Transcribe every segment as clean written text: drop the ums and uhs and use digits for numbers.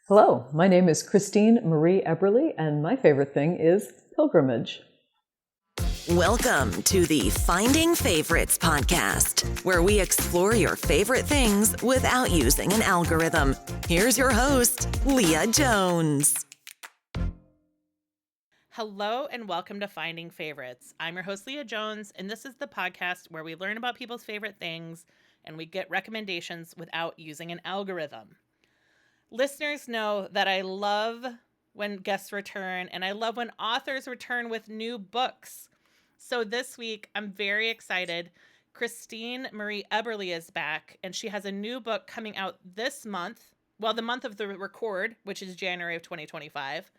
Hello, my name is Christine Marie Eberle, and my favorite thing is pilgrimage. Welcome to the Finding Favorites podcast, where we explore your favorite things without using an algorithm. Here's your host, Leah Jones. Hello and welcome to Finding Favorites. I'm your host, Leah Jones, and this is the podcast where we learn about people's favorite things and we get recommendations without using an algorithm. Listeners know that I love when guests return, and I love when authors return with new books. So this week, I'm very excited. Christine Marie Eberle is back, and she has a new book coming out this month, the month of the record, which is January of 2025,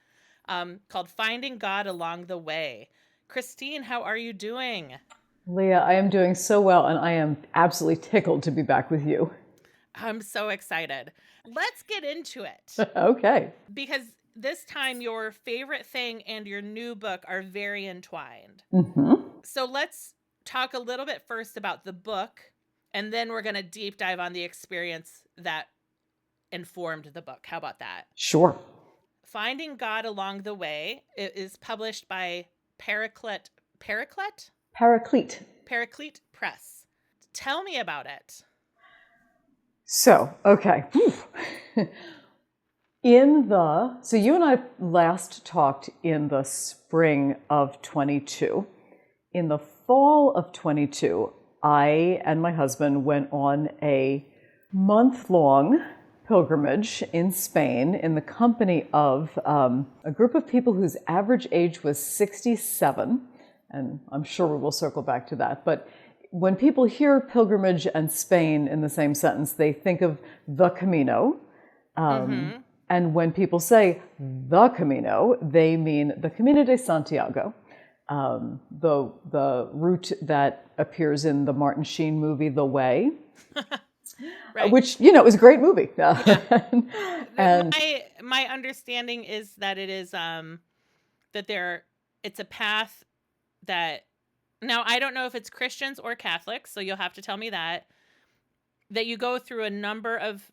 called Finding God Along the Way. Christine, how are you doing? Leah, I am doing so well, and I am absolutely tickled to be back with you. I'm so excited. Let's get into it. Okay. Because this time your favorite thing and your new book are very entwined. Mm-hmm. So let's talk a little bit first about the book, and then we're going to deep dive on the experience that informed the book. How about that? Sure. Finding God Along the Way is published by Paraclete Press. Tell me about it. So, okay. So you and I last talked in the spring of 22. In the fall of 22, I and my husband went on a month-long pilgrimage in Spain in the company of a group of people whose average age was 67. And I'm sure we will circle back to that. But when people hear pilgrimage and Spain in the same sentence, they think of the Camino. And when people say the Camino, they mean the Camino de Santiago, the route that appears in the Martin Sheen movie, The Way, Right. Which, is a great movie. And my understanding is that it is it's a path that, now I don't know if it's Christians or Catholics, so you'll have to tell me that you go through a number of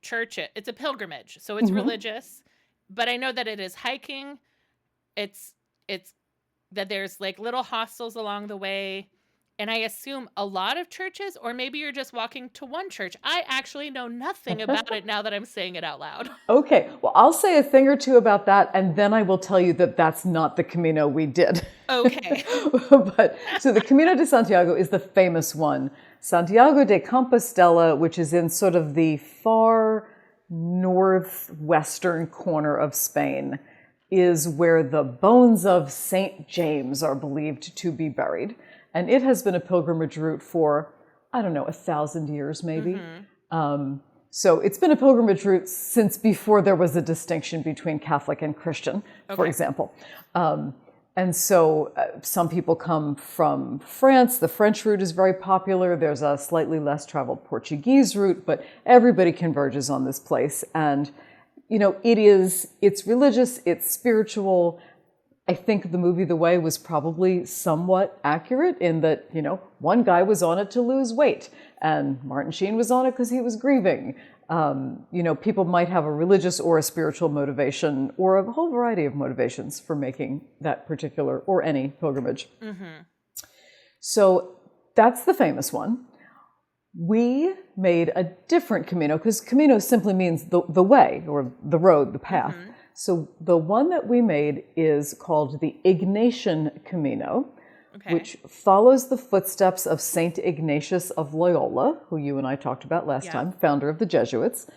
churches. It's a pilgrimage, so it's religious, but I know that it is hiking. It's that there's like little hostels along the way, and I assume a lot of churches, or maybe you're just walking to one church. I actually know nothing about it now that I'm saying it out loud. Okay, well, I'll say a thing or two about that, and then I will tell you that that's not the Camino we did. Okay. So the Camino de Santiago is the famous one. Santiago de Compostela, which is in sort of the far northwestern corner of Spain, is where the bones of Saint James are believed to be buried. And it has been a pilgrimage route for, 1,000 years maybe. So it's been a pilgrimage route since before there was a distinction between Catholic and Christian, for example. And so some people come from France. The French route is very popular. There's a slightly less traveled Portuguese route, but everybody converges on this place. And, it's religious, it's spiritual. I think the movie The Way was probably somewhat accurate in that, one guy was on it to lose weight, and Martin Sheen was on it because he was grieving. People might have a religious or a spiritual motivation, or a whole variety of motivations for making that particular or any pilgrimage. So that's the famous one. We made a different Camino, because Camino simply means the way, or the road, the path. So the one that we made is called the Ignatian Camino, which follows the footsteps of Saint Ignatius of Loyola, who you and I talked about last time, founder of the Jesuits,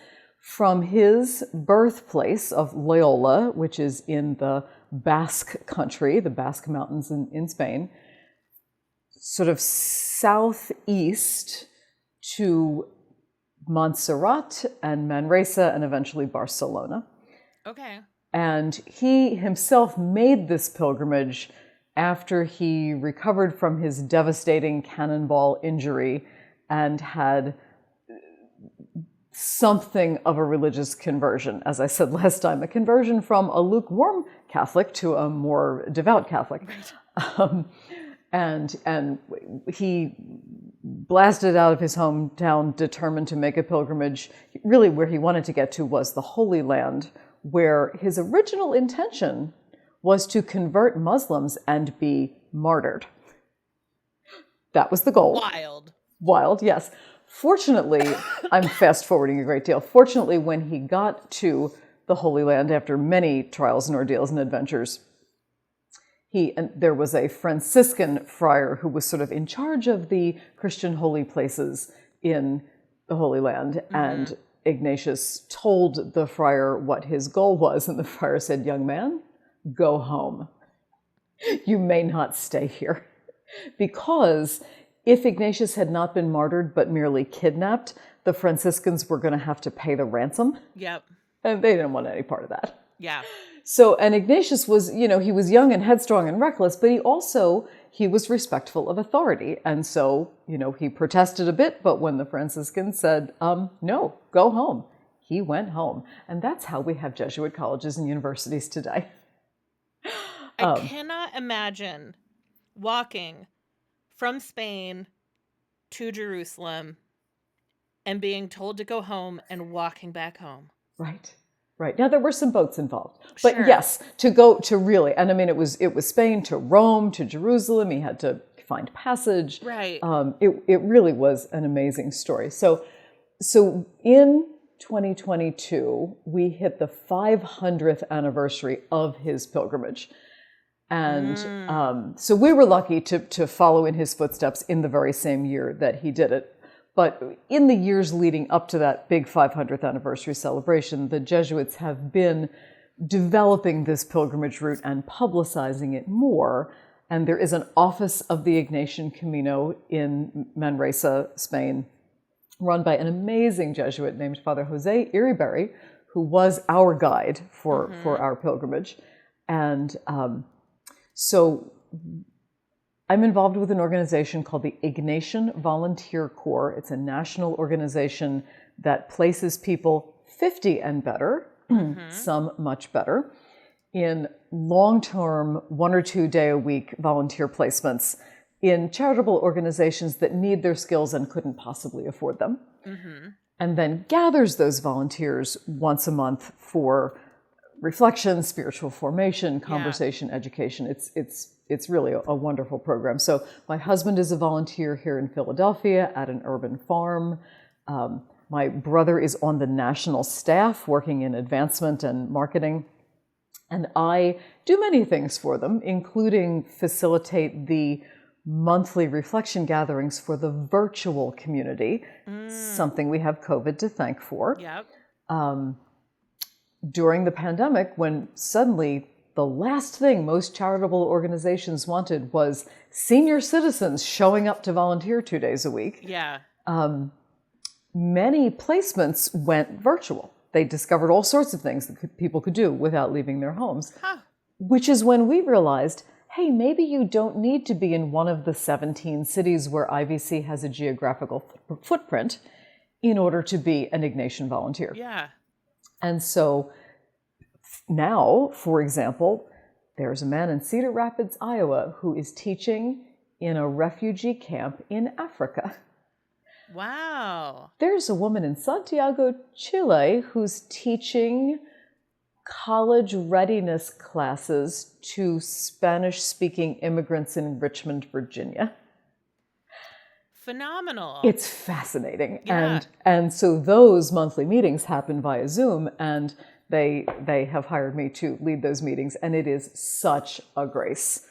from his birthplace of Loyola, which is in the Basque country, the Basque Mountains in Spain, sort of southeast to Montserrat and Manresa and eventually Barcelona. Okay. And he himself made this pilgrimage after he recovered from his devastating cannonball injury and had something of a religious conversion. As I said last time, a conversion from a lukewarm Catholic to a more devout Catholic. Right. And he blasted out of his hometown, determined to make a pilgrimage. Really, where he wanted to get to was the Holy Land, where his original intention was to convert Muslims and be martyred. That was the goal. Wild, yes. Fortunately, I'm fast forwarding a great deal. Fortunately, when he got to the Holy Land after many trials and ordeals and adventures, there was a Franciscan friar who was sort of in charge of the Christian holy places in the Holy Land. Mm-hmm. And Ignatius told the friar what his goal was. And the friar said, "Young man, go home. You may not stay here." Because if Ignatius had not been martyred but merely kidnapped, the Franciscans were going to have to pay the ransom. Yep. And they didn't want any part of that. Yeah. So, and Ignatius was, he was young and headstrong and reckless, but he was respectful of authority. And so, he protested a bit, but when the Franciscans said, no, go home, he went home. And that's how we have Jesuit colleges and universities today. I cannot imagine walking from Spain to Jerusalem and being told to go home and walking back home. Right. Now there were some boats involved, but sure. Yes, and I mean, it was Spain to Rome to Jerusalem. He had to find passage. Right. It really was an amazing story. So in 2022, we hit the 500th anniversary of his pilgrimage. And so we were lucky to follow in his footsteps in the very same year that he did it. But in the years leading up to that big 500th anniversary celebration, the Jesuits have been developing this pilgrimage route and publicizing it more. And there is an office of the Ignatian Camino in Manresa, Spain, run by an amazing Jesuit named Father Jose Eberle, who was our guide for our pilgrimage. And so I'm involved with an organization called the Ignatian Volunteer Corps. It's a national organization that places people 50 and better, some much better, in long-term 1 or 2 day a week volunteer placements in charitable organizations that need their skills and couldn't possibly afford them. Mm-hmm. And then gathers those volunteers once a month for reflection, spiritual formation, conversation, education. It's really a wonderful program. So my husband is a volunteer here in Philadelphia at an urban farm. My brother is on the national staff working in advancement and marketing. And I do many things for them, including facilitate the monthly reflection gatherings for the virtual community, something we have COVID to thank for. Yep. During the pandemic, when suddenly the last thing most charitable organizations wanted was senior citizens showing up to volunteer 2 days a week. Yeah. Many placements went virtual. They discovered all sorts of things that people could do without leaving their homes, which is when we realized, hey, maybe you don't need to be in one of the 17 cities where IVC has a geographical footprint in order to be an Ignatian volunteer. Yeah. And so now, for example, there's a man in Cedar Rapids, Iowa, who is teaching in a refugee camp in Africa. Wow. There's a woman in Santiago, Chile, who's teaching college readiness classes to Spanish-speaking immigrants in Richmond, Virginia. Phenomenal. It's fascinating. Yeah. And so those monthly meetings happen via Zoom, and they have hired me to lead those meetings, and it is such a grace.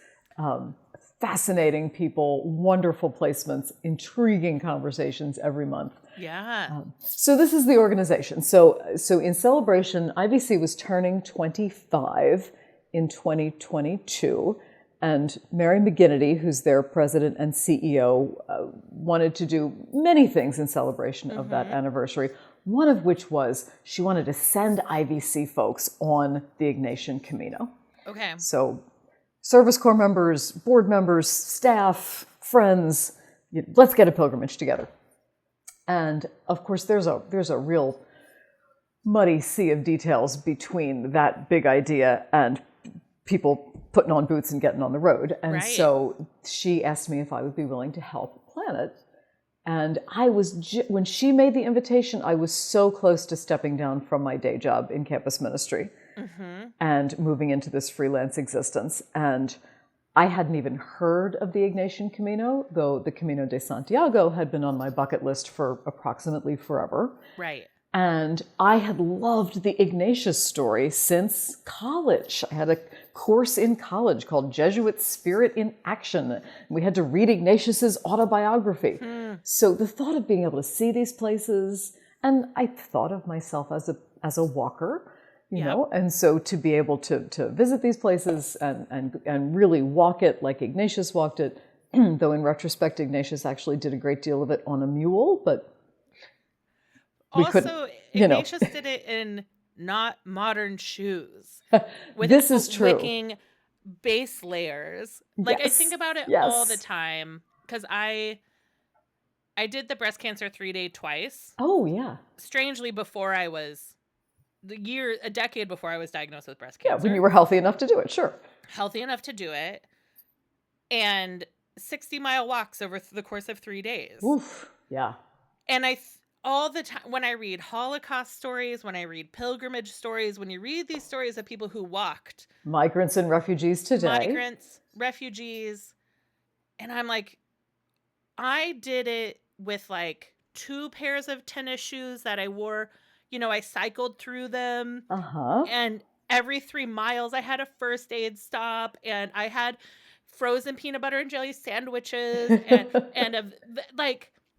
Fascinating people, wonderful placements, intriguing conversations every month. Yeah. So this is the organization. So in celebration, IVC was turning 25 in 2022. And Mary McGinnity, who's their president and CEO, wanted to do many things in celebration of that anniversary, one of which was she wanted to send IVC folks on the Ignatian Camino. Okay. So service corps members, board members, staff, friends, let's get a pilgrimage together. And of course, there's a real muddy sea of details between that big idea and people putting on boots and getting on the road. And Right. so she asked me if I would be willing to help plan it. And when she made the invitation, I was so close to stepping down from my day job in campus ministry and moving into this freelance existence. And I hadn't even heard of the Ignatian Camino, though the Camino de Santiago had been on my bucket list for approximately forever. Right. And I had loved the Ignatius story since college. I had a course in college called Jesuit Spirit in Action. We had to read Ignatius's autobiography. So the thought of being able to see these places, and I thought of myself as a walker, you know, and so to be able to visit these places and really walk it like Ignatius walked it, though in retrospect, Ignatius actually did a great deal of it on a mule, but also, Ignatius did it in not modern shoes. With this is true. Licking base layers. Like, I think about it all the time because I did the breast cancer 3-day twice. Oh, yeah. Strangely, before I was a decade before I was diagnosed with breast cancer. Yeah, when you were healthy enough to do it, sure. Healthy enough to do it. And 60-mile walks over the course of 3 days. Oof, yeah. And all the time, when I read Holocaust stories, when I read pilgrimage stories, when you read these stories of people who walked. Migrants and refugees today. Migrants, refugees. And I'm like, I did it with like 2 pairs of tennis shoes that I wore. You know, I cycled through them. And every 3 miles I had a first aid stop. And I had frozen peanut butter and jelly sandwiches.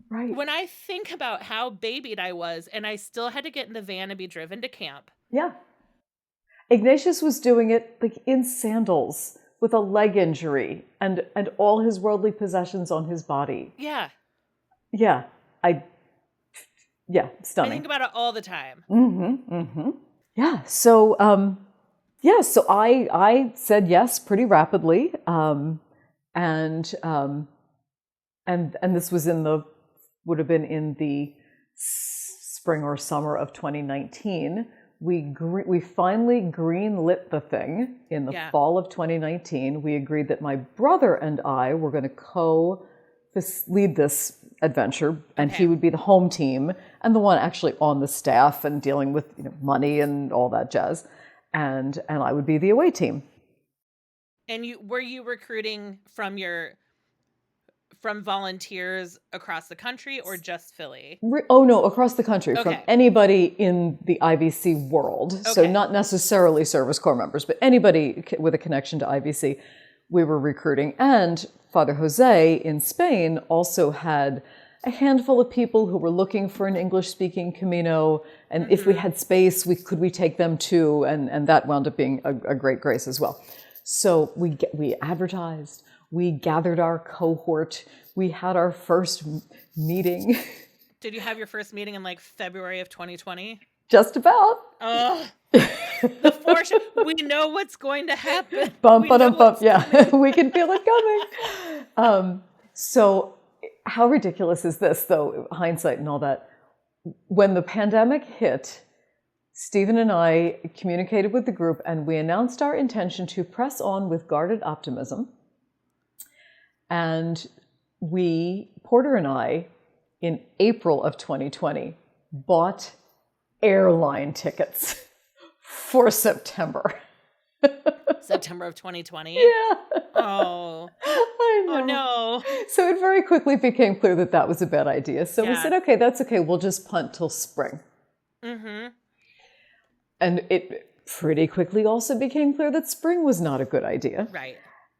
Right. When I think about how babied I was and I still had to get in the van and be driven to camp. Yeah. Ignatius was doing it like in sandals with a leg injury and all his worldly possessions on his body. Yeah. Yeah. Stunning. I think about it all the time. Yeah. So, so I said yes pretty rapidly. And this was would have been in the spring or summer of 2019. We finally green-lit the thing in the fall of 2019. We agreed that my brother and I were going to lead this adventure, and he would be the home team and the one actually on the staff and dealing with money and all that jazz, and I would be the away team. And were you recruiting from volunteers across the country or just Philly? Oh, no, across the country, from anybody in the IVC world. Okay. So not necessarily Service Corps members, but anybody with a connection to IVC, we were recruiting. And Father Jose in Spain also had a handful of people who were looking for an English-speaking Camino. And if we had space, could we take them too? And that wound up being a great grace as well. So we advertised. We gathered our cohort. We had our first meeting. Did you have your first meeting in like February of 2020? Just about. Oh, the fortune. We know what's going to happen. Bump. Yeah, we can feel it coming. So how ridiculous is this, though, hindsight and all that? When the pandemic hit, Stephen and I communicated with the group and we announced our intention to press on with guarded optimism. And Porter and I, in April of 2020, bought airline tickets for September. September of 2020? Yeah. Oh. I know. Oh, no. So it very quickly became clear that was a bad idea. So we said, okay, that's okay. We'll just punt till spring. And it pretty quickly also became clear that spring was not a good idea. Right.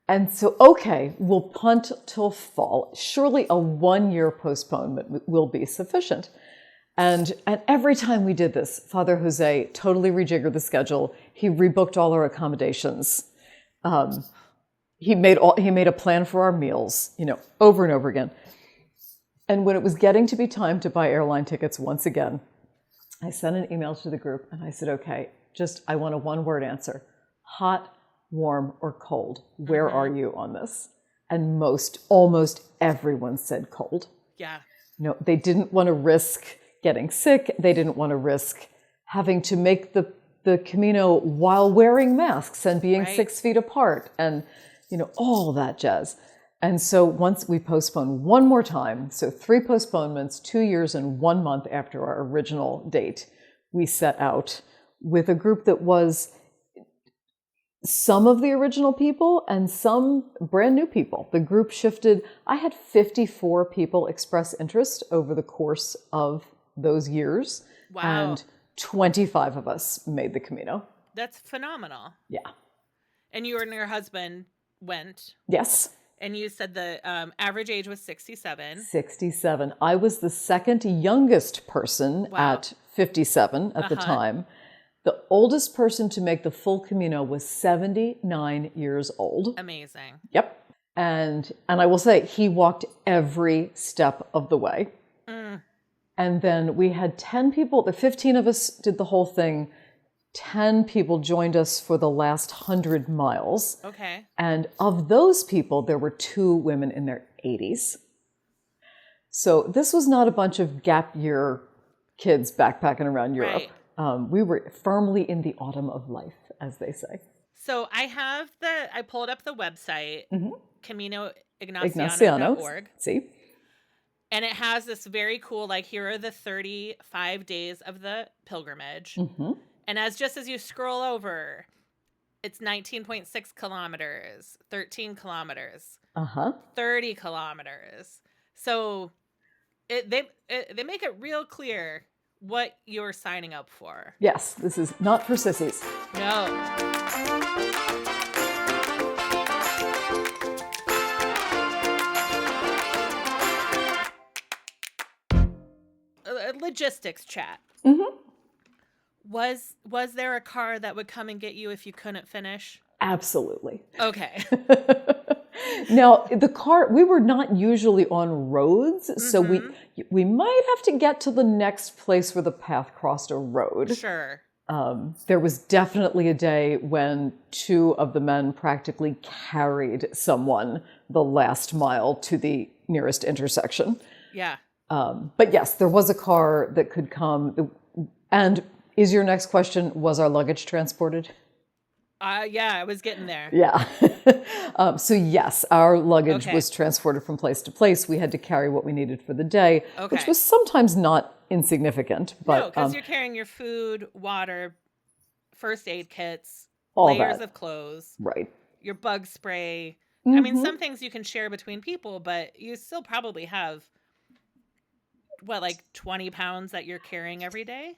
And so, okay, we'll punt till fall. Surely a 1-year postponement will be sufficient. And every time we did this, Father Jose totally rejiggered the schedule. He rebooked all our accommodations. He made a plan for our meals, over and over again. And when it was getting to be time to buy airline tickets once again, I sent an email to the group and I said, okay, I want a 1-word answer. Hot, warm, or cold? Where are you on this? And almost everyone said cold. Yeah. They didn't want to risk getting sick. They didn't want to risk having to make the the Camino while wearing masks and being Right. 6 feet apart and, all that jazz. And so once we postponed one more time, so 3 postponements, 2 years and 1 month after our original date, we set out with a group that was some of the original people and some brand new people. The group shifted. I had 54 people express interest over the course of those years. Wow. And 25 of us made the Camino. That's phenomenal. Yeah. And you and your husband went. Yes. And you said the average age was 67. 67. I was the second youngest person at 57 at the time. The oldest person to make the full Camino was 79 years old. Amazing. Yep. And I will say, he walked every step of the way. And then we had 10 people, the 15 of us did the whole thing. 10 people joined us for the last 100 miles. Okay. And of those people, there were 2 women in their 80s. So this was not a bunch of gap year kids backpacking around Europe. Right. We were firmly in the autumn of life, as they say. So I pulled up the website, CaminoIgnatiano.org. Ignatiano, see? And it has this very cool, here are the 35 days of the pilgrimage. And just as you scroll over, it's 19.6 kilometers, 13 kilometers, 30 kilometers. So they make it real clear what you're signing up for. Yes, this is not for sissies. No. Logistics chat. Was there a car that would come and get you if you couldn't finish? Absolutely. Okay. Now, the car, we were not usually on roads, so we might have to get to the next place where the path crossed a road. Sure. There was definitely a day when 2 of the men practically carried someone the last mile to the nearest intersection. Yeah. But yes, there was a car that could come. And is your next question, was our luggage transported? Yeah, I was getting there. Yeah. So yes, our luggage was transported from place to place. We had to carry what we needed for the day, which was sometimes not insignificant. But no, because you're carrying your food, water, first aid kits, all layers that. of clothes, right? Your bug spray. I mean, some things you can share between people, but you still probably have, 20 pounds that you're carrying every day?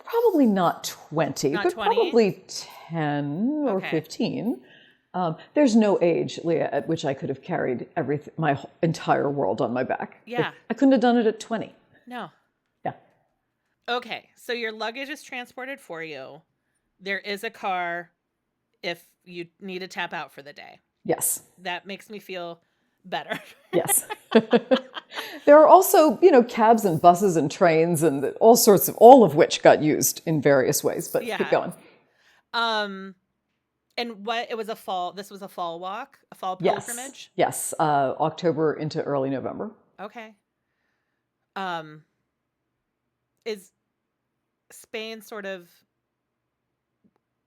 Probably not 20, Not but 20? probably 10 or 15. There's no age, Leah, at which I could have carried my entire world on my back. Yeah. I couldn't have done it at 20. No. Yeah. Okay, so your luggage is transported for you. There is a car if you need to tap out for the day. Yes. That makes me feel better. Yes. There are also, cabs and buses and trains and all of which got used in various ways, but keep going. And this was a fall walk, a fall pilgrimage? Yes. October into early November. Okay. Is Spain sort of,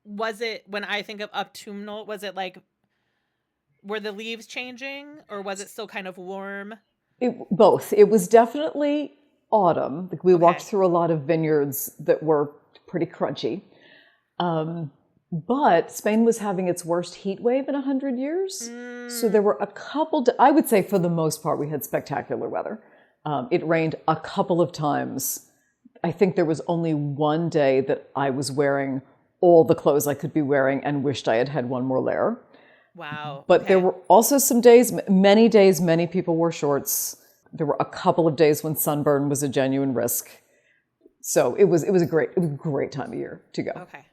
was it, when I think of autumnal, was it were the leaves changing or was it still kind of warm? Both. It was definitely autumn. We walked through a lot of vineyards that were pretty crunchy. But Spain was having its worst heat wave in 100 years. So there were a couple, I would say for the most part, we had spectacular weather. It rained a couple of times. I think there was only one day that I was wearing all the clothes I could be wearing and wished I had had one more layer. Wow. But there were also some days, many people wore shorts. There were a couple of days when sunburn was a genuine risk. So it was a great time of year to go. Okay.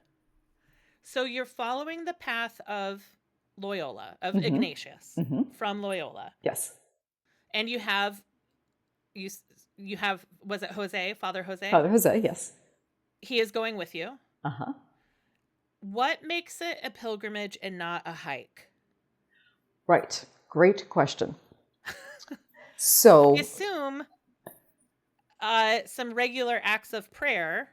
So you're following the path of Loyola, of Ignatius, from Loyola. Yes. And you have, was it Jose, Father Jose? Father Jose, yes. He is going with you. Uh-huh. What makes it a pilgrimage and not a hike? Right. Great question. So I assume some regular acts of prayer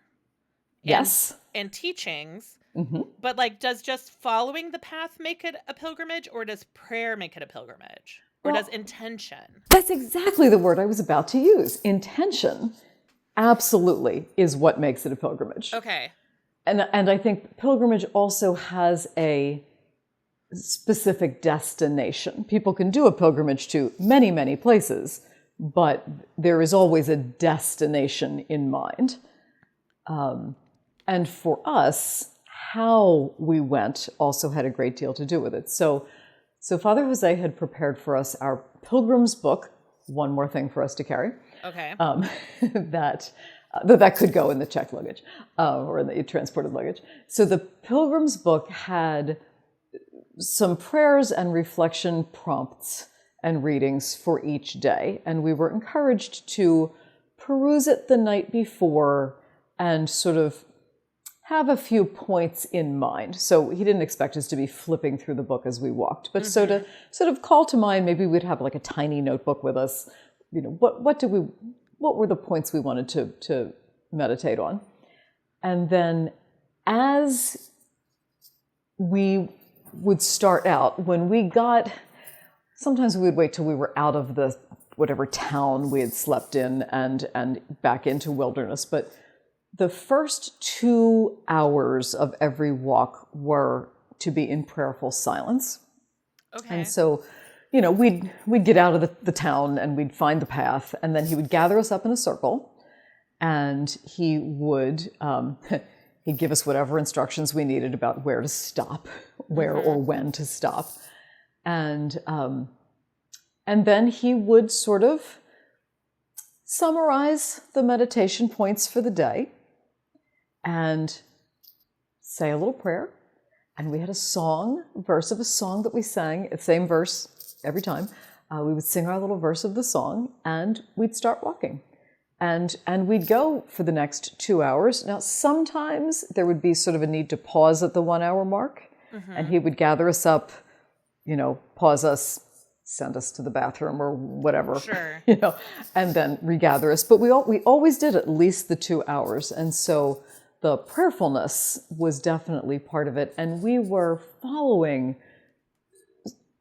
yes, and teachings But like, does just following the path make it a pilgrimage, or does prayer make it a pilgrimage? Or does intention? That's exactly the word I was about to use. Intention absolutely is what makes it a pilgrimage. Okay. And I think pilgrimage also has a specific destination. People can do a pilgrimage to many, many places, but there is always a destination in mind. And for us, how we went also had a great deal to do with it. So Father Jose had prepared for us our pilgrim's book, one more thing for us to carry. Okay. That could go in the checked luggage or in the transported luggage. So the pilgrim's book had some prayers and reflection prompts and readings for each day. And we were encouraged to peruse it the night before and sort of have a few points in mind. So he didn't expect us to be flipping through the book as we walked, but so to sort of call to mind, maybe we'd have like a tiny notebook with us. You know, what were the points we wanted to meditate on? And then as we would start out, when we got, sometimes we would wait till we were out of the whatever town we had slept in and back into wilderness, but the first 2 hours of every walk were to be in prayerful silence. Okay. And so, you know, we'd get out of the town and we'd find the path, and then he would gather us up in a circle, and he would he'd give us whatever instructions we needed about where to stop, where or when to stop, and then he would sort of summarize the meditation points for the day and say a little prayer. And we had a song, verse of a song that we sang, the same verse every time. We would sing our little verse of the song, and we'd start walking. And we'd go for the next 2 hours. Now, sometimes there would be sort of a need to pause at the 1 hour mark, and he would gather us up, you know, pause us, send us to the bathroom or whatever, Sure. you know, and then regather us. But we always did at least the 2 hours. And so the prayerfulness was definitely part of it. And we were following,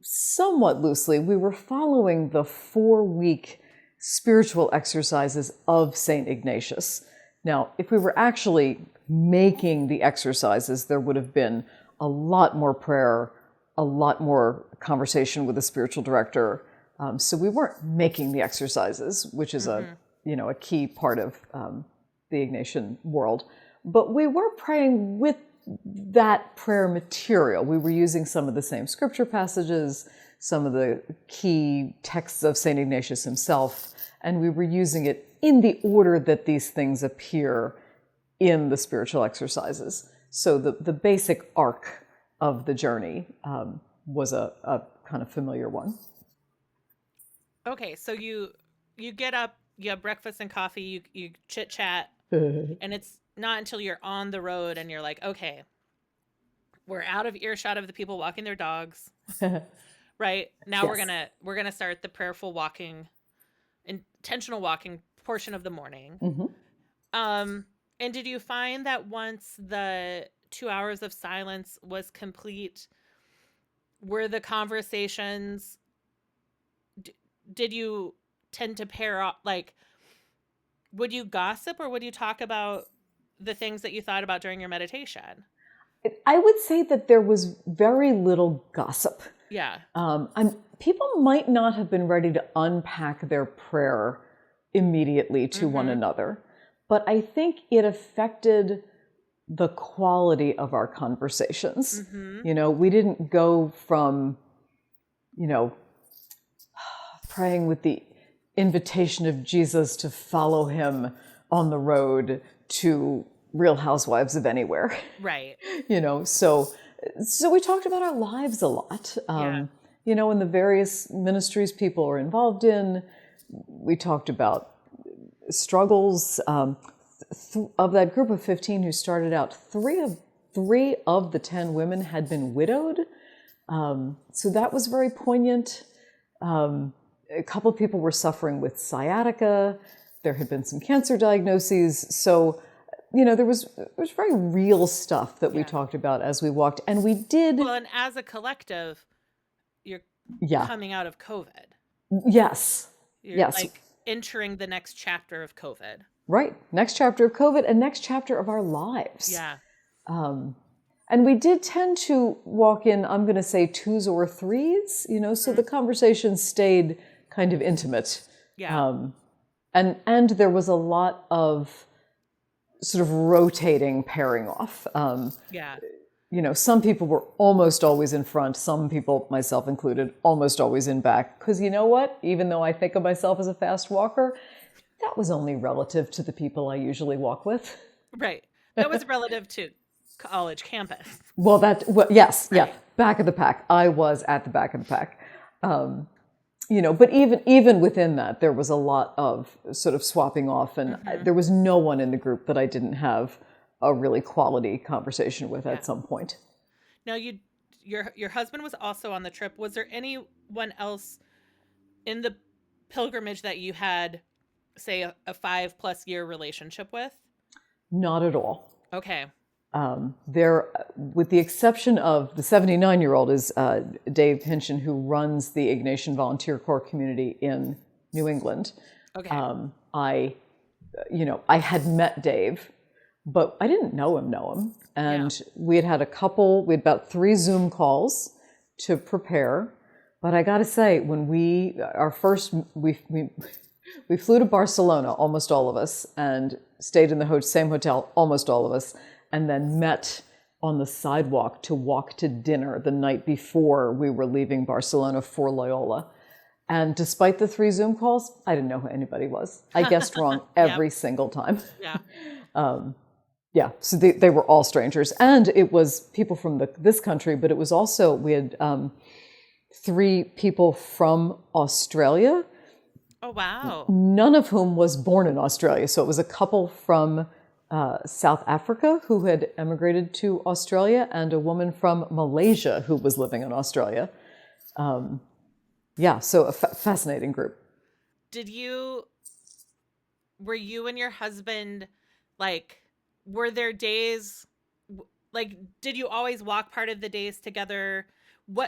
somewhat loosely, we were following the 4-week spiritual exercises of St. Ignatius. Now, if we were actually making the exercises, there would have been a lot more prayer, a lot more conversation with the spiritual director. So we weren't making the exercises, which is a key part of the Ignatian world. But we were praying with that prayer material. We were using some of the same scripture passages, some of the key texts of St. Ignatius himself, and we were using it in the order that these things appear in the spiritual exercises. So the basic arc of the journey was a kind of familiar one. Okay, so you get up, you have breakfast and coffee, you chit chat, and it's not until you're on the road and you're like, okay, we're out of earshot of the people walking their dogs, right? Now Yes. we're gonna start the prayerful walking, intentional walking portion of the morning. And did you find that once the 2 hours of silence was complete, were the conversations, did you tend to pair up, like, would you gossip or would you talk about the things that you thought about during your meditation? I would say that there was very little gossip. Yeah. People might not have been ready to unpack their prayer immediately to one another, but I think it affected the quality of our conversations. You know, we didn't go from, you know, praying with the invitation of Jesus to follow him on the road to Real Housewives of Anywhere. Right. You know, so we talked about our lives a lot. You know, in the various ministries people are involved in. We talked about struggles. Of that group of 15 who started out, three of the 10 women had been widowed. So that was very poignant. A couple of people were suffering with sciatica. There had been some cancer diagnoses. So there was very real stuff that we talked about as we walked. And we did. Well, and as a collective, you're coming out of COVID. Yes. You're like entering the next chapter of COVID. Right. Next chapter of COVID and next chapter of our lives. Yeah. And we did tend to walk in, I'm going to say 2s or 3s, so the conversation stayed kind of intimate. Yeah. And there was a lot of sort of rotating pairing off. Some people were almost always in front. Some people, myself included, almost always in back. Because you know what? Even though I think of myself as a fast walker, that was only relative to the people I usually walk with. Right. That was relative to college campus. Yes. Right. Yeah. Back of the pack. I was at the back of the pack. But even within that, there was a lot of sort of swapping off, and there was no one in the group that I didn't have a really quality conversation with at some point. Now, your husband was also on the trip. Was there anyone else in the pilgrimage that you had, say, a 5+ year relationship with? Not at all. Okay. There, with the exception of the 79-year-old, is Dave Hinchin, who runs the Ignatian Volunteer Corps community in New England. Okay. I had met Dave, but I didn't know him. And we had about 3 Zoom calls to prepare. But I got to say, when we flew to Barcelona, almost all of us, and stayed in the same hotel, almost all of us, and then met on the sidewalk to walk to dinner the night before we were leaving Barcelona for Loyola. And despite the 3 Zoom calls, I didn't know who anybody was. I guessed wrong every single time. Yeah. So they were all strangers. And it was people from this country, but it was also, we had 3 people from Australia. Oh, wow. None of whom was born in Australia. So it was a couple from South Africa who had emigrated to Australia, and a woman from Malaysia who was living in Australia. So a fascinating group. Were you and your husband, were there days, did you always walk part of the days together? Were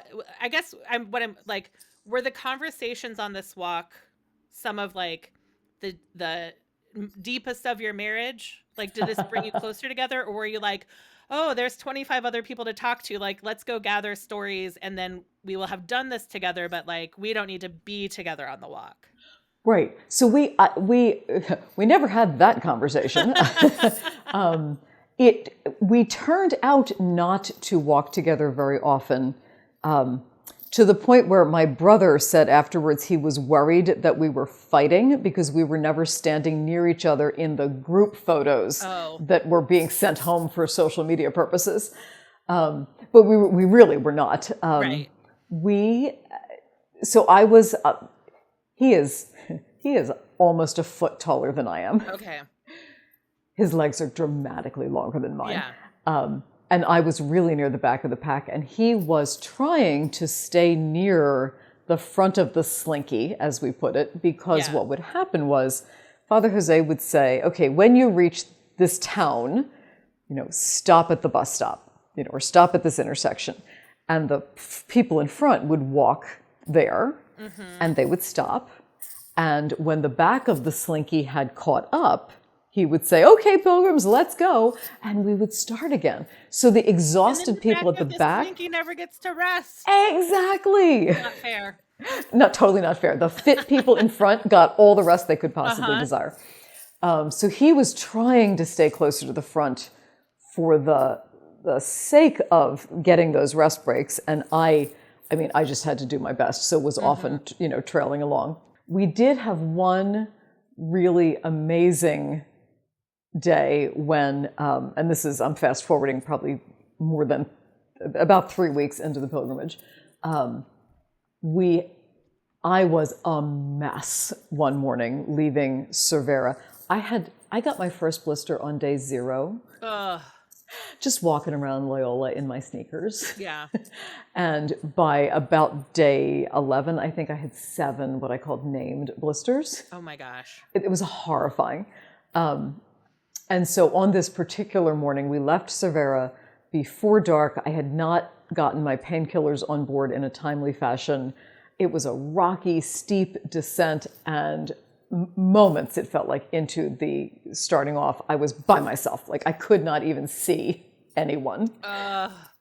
the conversations on this walk some of the deepest of your marriage? Did this bring you closer together, or were you like, oh, there's 25 other people to talk to, let's go gather stories and then we will have done this together, but we don't need to be together on the walk? Right. So we never had that conversation. We turned out not to walk together very often, to the point where my brother said afterwards he was worried that we were fighting because we were never standing near each other in the group photos that were being sent home for social media purposes. But we really were not. Right. So I was, he is almost a foot taller than I am. Okay. His legs are dramatically longer than mine. Yeah. And I was really near the back of the pack, and he was trying to stay near the front of the slinky, as we put it, because what would happen was Father Jose would say, okay, when you reach this town, stop at the bus stop, or stop at this intersection. And the people in front would walk there, and they would stop. And when the back of the slinky had caught up, he would say, okay, pilgrims, let's go. And we would start again. So the exhausted people at the back. Slinky never gets to rest. Exactly. Not fair. Totally not fair. The fit people in front got all the rest they could possibly desire. So he was trying to stay closer to the front for the sake of getting those rest breaks. And I just had to do my best. So was often, trailing along. We did have one really amazing day when, and I'm fast forwarding probably more than about 3 weeks into the pilgrimage. I was a mess one morning leaving Cervera. I got my first blister on day 0. Just walking around Loyola in my sneakers. Yeah. And by about day 11, I think I had 7 what I called named blisters. Oh my gosh. It was horrifying. And so on this particular morning, we left Cervera before dark. I had not gotten my painkillers on board in a timely fashion. It was a rocky, steep descent, and moments it felt like into the starting off, I was by myself. Like I could not even see anyone.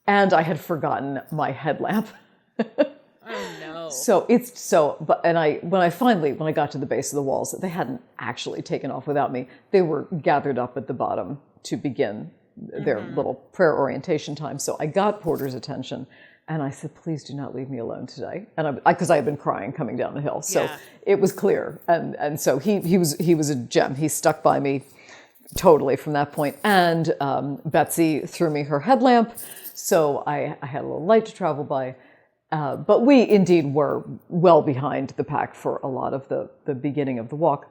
And I had forgotten my headlamp. Oh no. When I got to the base of the walls, they hadn't actually taken off without me. They were gathered up at the bottom to begin their little prayer orientation time. So I got Porter's attention and I said, please do not leave me alone today. And because I had been crying coming down the hill. So it was clear. And so he was a gem. He stuck by me totally from that point. And Betsy threw me her headlamp. So I had a little light to travel by. But we indeed were well behind the pack for a lot of the beginning of the walk.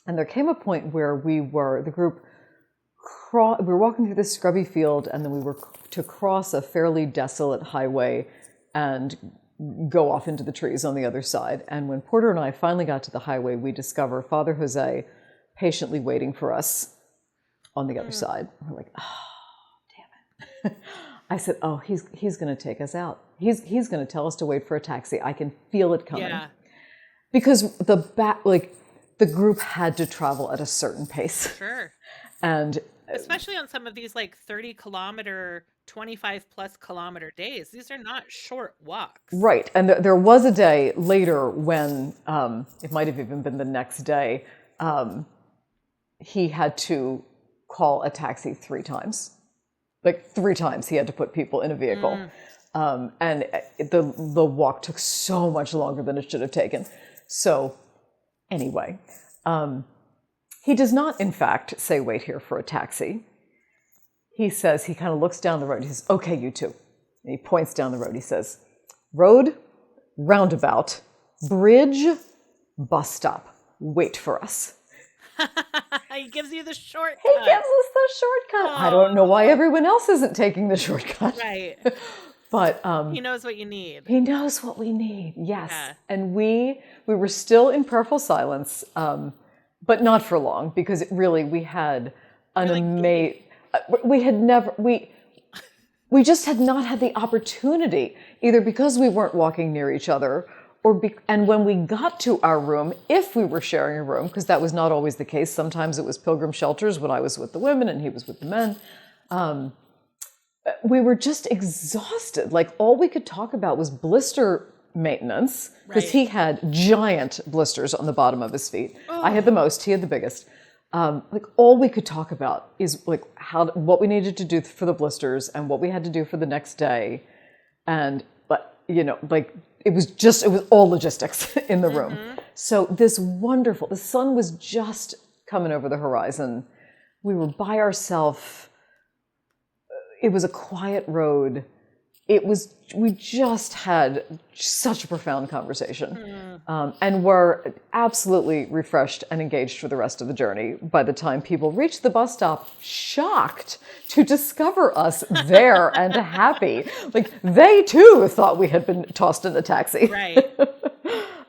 And there came a point where the group, we were walking through this scrubby field, and then we were to cross a fairly desolate highway and go off into the trees on the other side. And when Porter and I finally got to the highway, we discover Father Jose patiently waiting for us on the other side. We're like, oh, damn it. I said, oh, he's going to take us out. He's going to tell us to wait for a taxi. I can feel it coming. Yeah. Because the group had to travel at a certain pace. Sure. And especially on some of these like 30 kilometer, 25 plus kilometer days. These are not short walks. Right. And there was a day later when, it might have even been the next day, he had to call a taxi 3 times. Like 3 times he had to put people in a vehicle. And the walk took so much longer than it should have taken. So anyway, he does not, in fact, say, wait here for a taxi. He says, he kind of looks down the road. He says, okay, you two. And he points down the road. He says, road, roundabout, bridge, bus stop. Wait for us. He gives you the shortcut. He gives us the shortcut. I don't know why everyone else isn't taking the shortcut. Right. But he knows what you need. He knows what we need. Yes. Yeah. And we were still in prayerful silence, but not for long, because we had an amazing. We just had not had the opportunity, either because we weren't walking near each other, and when we got to our room, if we were sharing a room, because that was not always the case. Sometimes it was pilgrim shelters when I was with the women and he was with the men. We were just exhausted. Like all we could talk about was blister maintenance, because he had giant blisters on the bottom of his feet. Oh. I had the most, he had the biggest. Like all we could talk about is like what we needed to do for the blisters and what we had to do for the next day. But it was all logistics in the room. So the sun was just coming over the horizon. We were by ourselves. It was a quiet road. We just had such a profound conversation, and were absolutely refreshed and engaged for the rest of the journey. By the time people reached the bus stop, shocked to discover us there and happy. Like they too thought we had been tossed in a taxi. Right.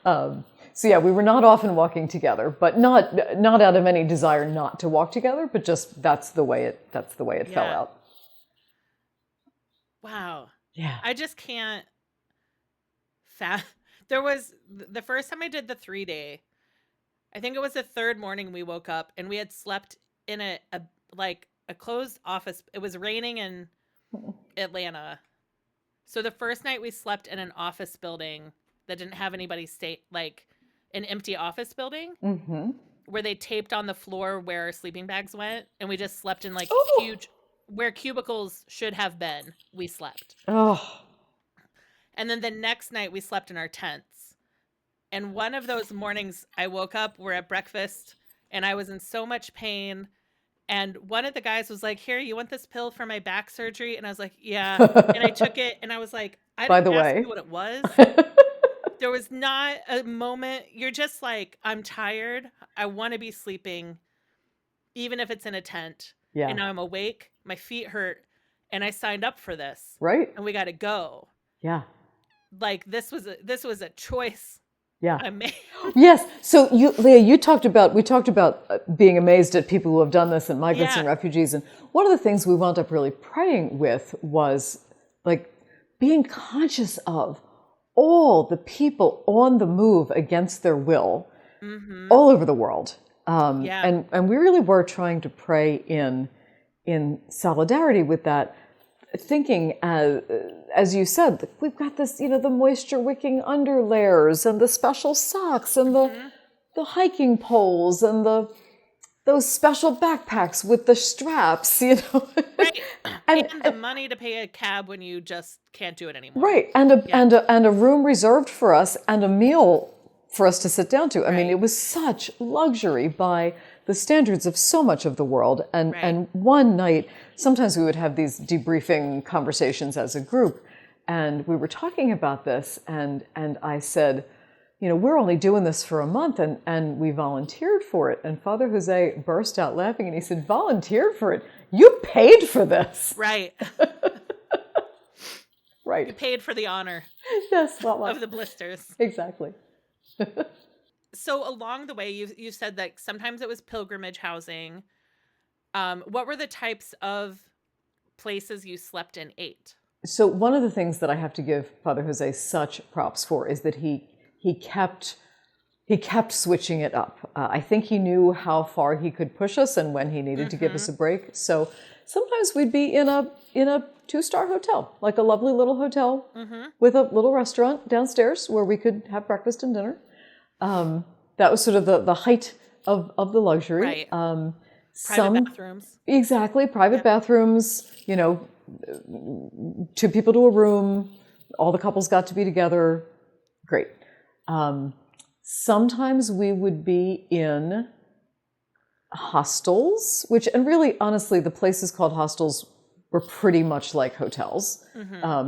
So yeah, we were not often walking together, but not out of any desire not to walk together, but just that's the way it fell out. Wow. Yeah. I just can't. There was the first time I did the 3-day, I think it was the third morning we woke up and we had slept in a closed office. It was raining in Atlanta. So the first night we slept in an office building that didn't have anybody stay, like an empty office building where they taped on the floor where our sleeping bags went. And we just slept in huge, where cubicles should have been, we slept. Oh. And then the next night we slept in our tents. And one of those mornings I woke up, we're at breakfast, and I was in so much pain. And one of the guys was like, here, you want this pill for my back surgery? And I was like, yeah. And I took it and I was like, I didn't ask you what it was. There was not a moment. You're just like, I'm tired. I want to be sleeping, even if it's in a tent. Yeah. And now I'm awake. My feet hurt. And I signed up for this. Right. And we got to go. Yeah. Like this was a choice Yeah. Amazing. Yes. So Leah, we talked about being amazed at people who have done this and migrants and Yeah. refugees. And one of the things we wound up really praying with was like being conscious of all the people on the move against their will all over the world. Yeah. And we really were trying to pray in solidarity with that, thinking as you said, we've got this, the moisture wicking underlayers and the special socks and the hiking poles and those special backpacks with the straps, Right. and the money to pay a cab when you just can't do it anymore. right, and a room reserved for us and a meal for us to sit down to. I mean, it was such luxury by the standards of so much of the world. And one night, sometimes we would have these debriefing conversations as a group, and we were talking about this, and I said, we're only doing this for a month, and we volunteered for it. And Father Jose burst out laughing, and he said, volunteered for it? You paid for this. Right. Right. You paid for the honor Yes, of the blisters. Exactly. So along the way, you said that sometimes it was pilgrimage housing. What were the types of places you slept and ate? So one of the things that I have to give Father Jose such props for is that he kept switching it up. I think he knew how far he could push us and when he needed to give us a break. So sometimes we'd be in a 2-star hotel, like a lovely little hotel with a little restaurant downstairs where we could have breakfast and dinner. That was sort of the height of the luxury. Right. Private bathrooms. Exactly. Private bathrooms, 2 people to a room, all the couples got to be together. Great. Sometimes we would be in hostels, and really, honestly, the places called hostels were pretty much like hotels,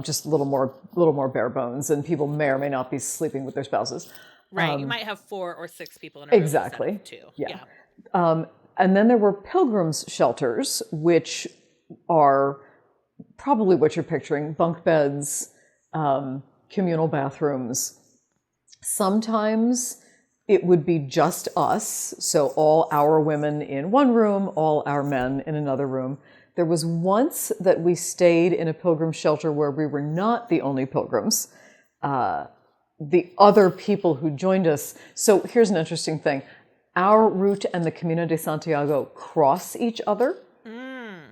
just a little more bare bones, and people may or may not be sleeping with their spouses. Right. You might have 4 or 6 people in a room. Exactly. Instead of 2. Yeah. And then there were pilgrims' shelters, which are probably what you're picturing: bunk beds, communal bathrooms. Sometimes it would be just us, so all our women in one room, all our men in another room. There was once that we stayed in a pilgrim shelter where we were not the only pilgrims. The other people who joined us. So here's an interesting thing. Our route and the Camino de Santiago cross each other.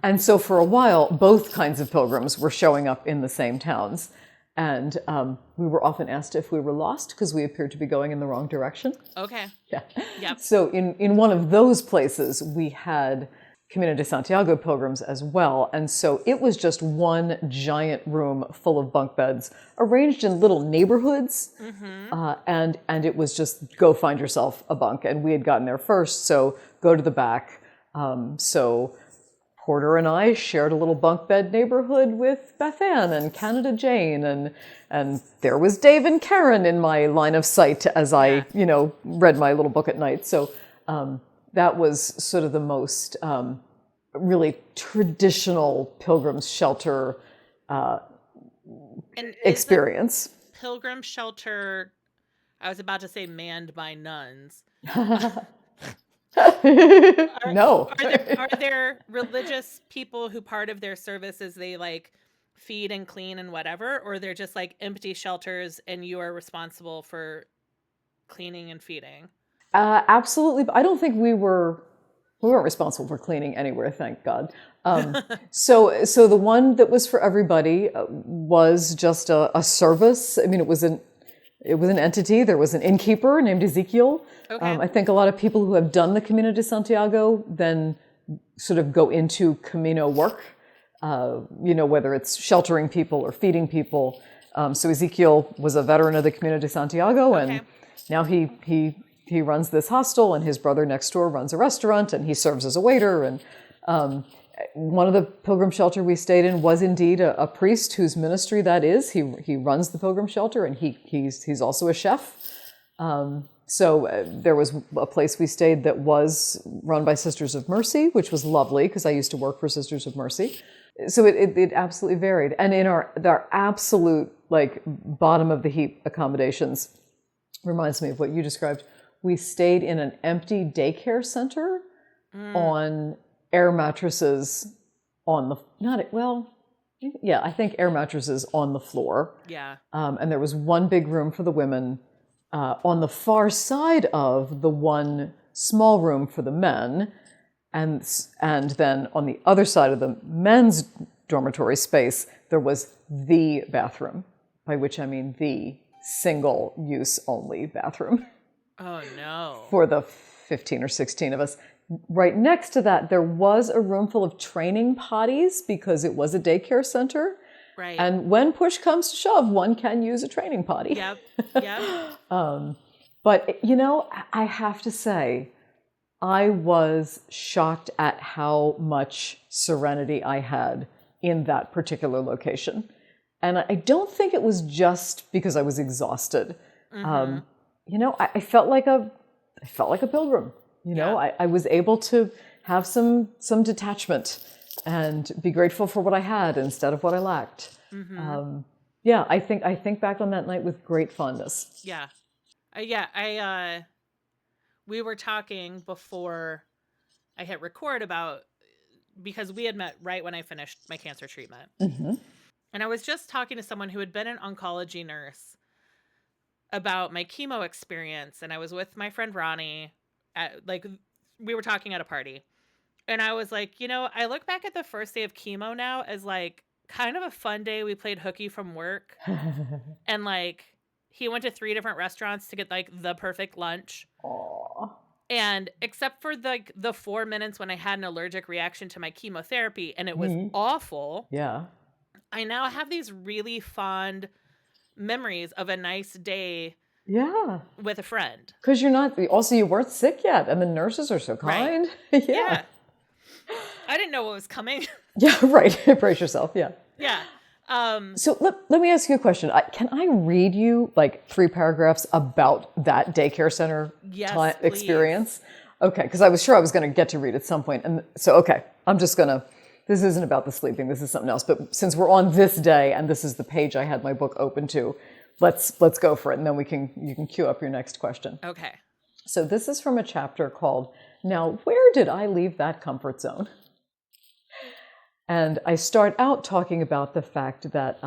And so for a while, both kinds of pilgrims were showing up in the same towns. And we were often asked if we were lost because we appeared to be going in the wrong direction. Okay. Yeah. Yep. So in one of those places, we had Camino de Santiago pilgrims as well. And so it was just one giant room full of bunk beds arranged in little neighborhoods. And it was just go find yourself a bunk. And we had gotten there first, so go to the back. So Porter and I shared a little bunk bed neighborhood with Beth Ann and Canada Jane. And there was Dave and Karen in my line of sight as I, read my little book at night. So that was sort of the most really traditional pilgrim's shelter experience. Pilgrim shelter, I was about to say manned by nuns. No. Are there religious people who part of their service is they like feed and clean and whatever, or they're just like empty shelters and you are responsible for cleaning and feeding? Absolutely. I don't think we weren't responsible for cleaning anywhere, thank God. So the one that was for everybody was just a service. I mean, it was an entity. There was an innkeeper named Ezekiel. Okay. I think a lot of people who have done the Camino de Santiago then sort of go into Camino work, whether it's sheltering people or feeding people. So Ezekiel was a veteran of the Camino de Santiago, and now he runs this hostel, and his brother next door runs a restaurant, and he serves as a waiter. And one of the pilgrim shelter we stayed in was indeed a priest whose ministry that is. He runs the pilgrim shelter, and he's also a chef. So there was a place we stayed that was run by Sisters of Mercy, which was lovely because I used to work for Sisters of Mercy. So it absolutely varied. And in our absolute like bottom of the heap accommodations, reminds me of what you described. We stayed in an empty daycare center on air mattresses on the, I think air mattresses on the floor. Yeah. And there was one big room for the women on the far side of the one small room for the men. And then on the other side of the men's dormitory space, there was the bathroom, by which I mean the single-use only bathroom. Oh, no. For the 15 or 16 of us. Right next to that, there was a room full of training potties because it was a daycare center. Right. And when push comes to shove, one can use a training potty. Yep. But, I have to say, I was shocked at how much serenity I had in that particular location. And I don't think it was just because I was exhausted. I felt like a pilgrim. I was able to have some detachment and be grateful for what I had instead of what I lacked. I think back on that night with great fondness. We were talking before I hit record because we had met right when I finished my cancer treatment. And I was just talking to someone who had been an oncology nurse about my chemo experience. And I was with my friend Ronnie we were talking at a party. And I was like, I look back at the first day of chemo now as kind of a fun day. We played hooky from work. And he went to 3 different restaurants to get the perfect lunch. Aww. And except for the 4 minutes when I had an allergic reaction to my chemotherapy and it was awful. Yeah. I now have these really fond memories of a nice day. Yeah. With a friend. Because you weren't sick yet, and the nurses are so kind. Right. Yeah. I didn't know what was coming. Yeah, right. Brace yourself. Yeah. Yeah. So let me ask you a question. Can I read you 3 paragraphs about that daycare center experience? Okay, because I was sure I was going to get to read at some point. And so, okay, I'm just going to, this isn't about the sleeping, this is something else. But since we're on this day, and this is the page I had my book open to, let's go for it, and then you can queue up your next question. Okay. So this is from a chapter called, Now, Where Did I Leave That Comfort Zone? And I start out talking about the fact that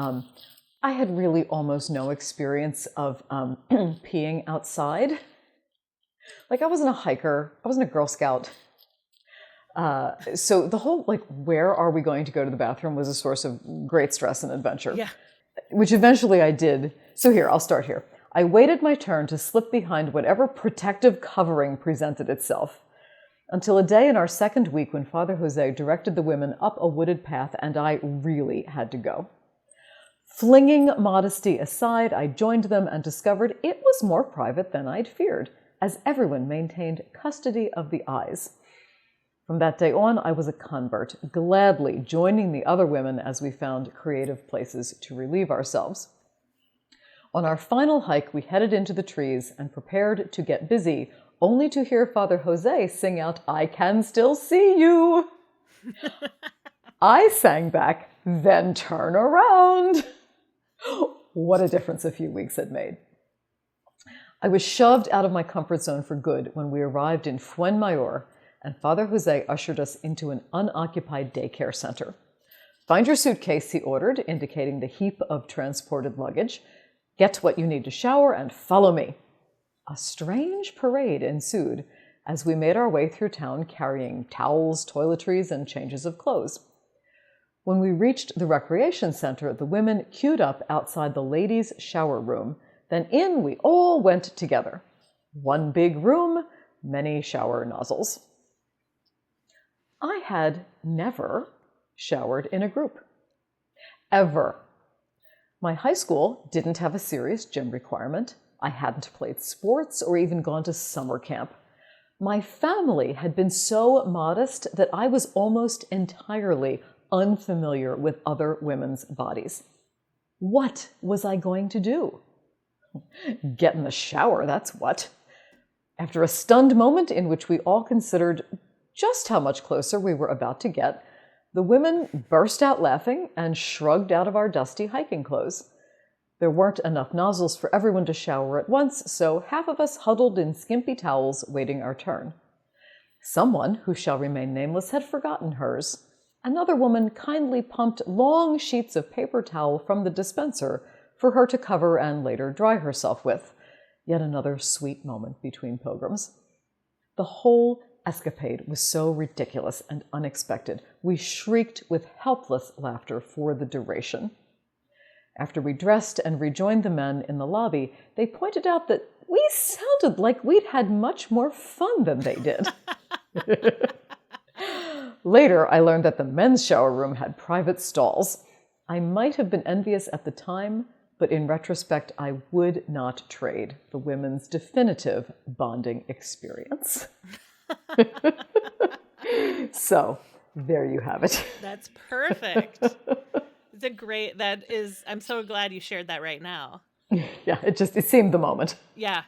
I had really almost no experience of peeing outside. I wasn't a hiker, I wasn't a Girl Scout. So the whole, where are we going to go to the bathroom was a source of great stress and adventure. Yeah. Which eventually I did. So here, I'll start here. I waited my turn to slip behind whatever protective covering presented itself, until a day in our second week when Father Jose directed the women up a wooded path and I really had to go. Flinging modesty aside, I joined them and discovered it was more private than I'd feared, as everyone maintained custody of the eyes. From that day on, I was a convert, gladly joining the other women as we found creative places to relieve ourselves. On our final hike, we headed into the trees and prepared to get busy, only to hear Father Jose sing out, "I can still see you." I sang back, "Then turn around." What a difference a few weeks had made. I was shoved out of my comfort zone for good when we arrived in Fuenmayor, and Father Jose ushered us into an unoccupied daycare center. "Find your suitcase," he ordered, indicating the heap of transported luggage. "Get what you need to shower and follow me." A strange parade ensued as we made our way through town carrying towels, toiletries, and changes of clothes. When we reached the recreation center, the women queued up outside the ladies' shower room. Then in we all went together. One big room, many shower nozzles. I had never showered in a group. Ever. My high school didn't have a serious gym requirement. I hadn't played sports or even gone to summer camp. My family had been so modest that I was almost entirely unfamiliar with other women's bodies. What was I going to do? Get in the shower, that's what. After a stunned moment in which we all considered just how much closer we were about to get, the women burst out laughing and shrugged out of our dusty hiking clothes. There weren't enough nozzles for everyone to shower at once, so half of us huddled in skimpy towels waiting our turn. Someone, who shall remain nameless, had forgotten hers. Another woman kindly pumped long sheets of paper towel from the dispenser for her to cover and later dry herself with. Yet another sweet moment between pilgrims. The whole escapade was so ridiculous and unexpected. We shrieked with helpless laughter for the duration. After we dressed and rejoined the men in the lobby, they pointed out that we sounded like we'd had much more fun than they did. Later, I learned that the men's shower room had private stalls. I might have been envious at the time, but in retrospect, I would not trade the women's definitive bonding experience. So, there you have it. That's perfect. I'm so glad you shared that right now. Yeah, it seemed the moment. Yeah.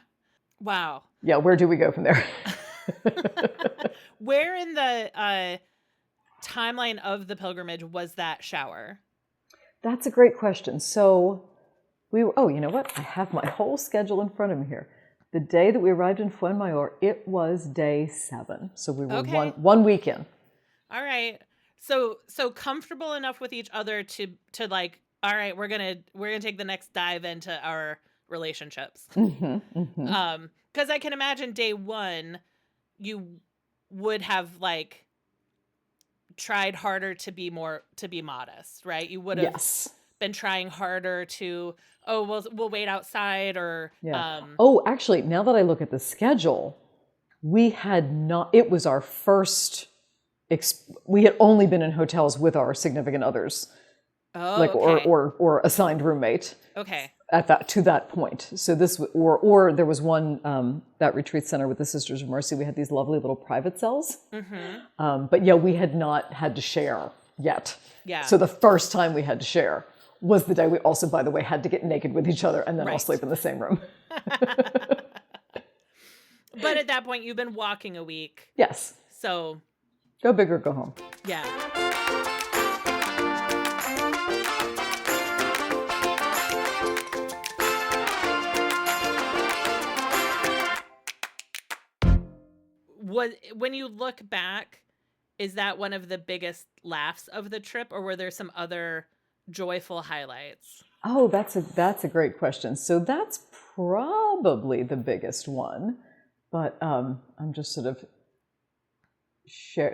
Wow. Yeah, where do we go from there? Where in the timeline of the pilgrimage was that shower? That's a great question. So you know what? I have my whole schedule in front of me here. The day that we arrived in Fuenmayor, it was day 7. So we were one week in. All right. So comfortable enough with each other to like, all right, we're gonna take the next dive into our relationships. Because I can imagine day 1, you would have like tried harder to be modest, right? You would have been trying harder to, we'll wait outside or actually, now that I look at the schedule, we had not. It was our first. We had only been in hotels with our significant others, or assigned roommate. Okay. To that point. So this, or there was one that retreat center with the Sisters of Mercy. We had these lovely little private cells, but we had not had to share yet. Yeah. So the first time we had to share was the day we also, by the way, had to get naked with each other and then all sleep in the same room. But at that point, you've been walking a week. Yes. So. Go big or go home. Yeah. When you look back, is that one of the biggest laughs of the trip, or were there some other joyful highlights? Oh, that's a great question. So that's probably the biggest one, but I'm just sort of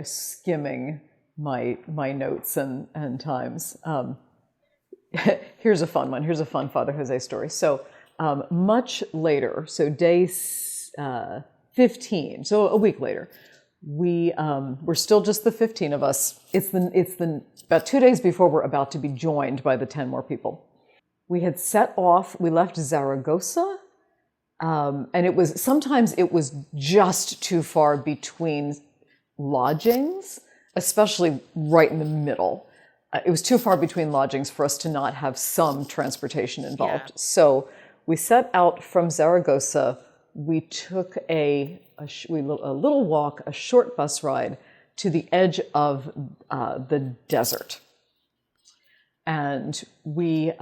skimming my notes and times. Here's a fun one. Here's a fun Father Jose story. So much later, so day 15, so a week later, we're still just the 15 of us. It's the about 2 days before we're about to be joined by the 10 more people. We had set off. We left Zaragoza, and sometimes it was just too far between lodgings, especially right in the middle. It was too far between lodgings for us to not have some transportation involved. Yeah. So we set out from Zaragoza. We took a little walk, a short bus ride to the edge of the desert. And we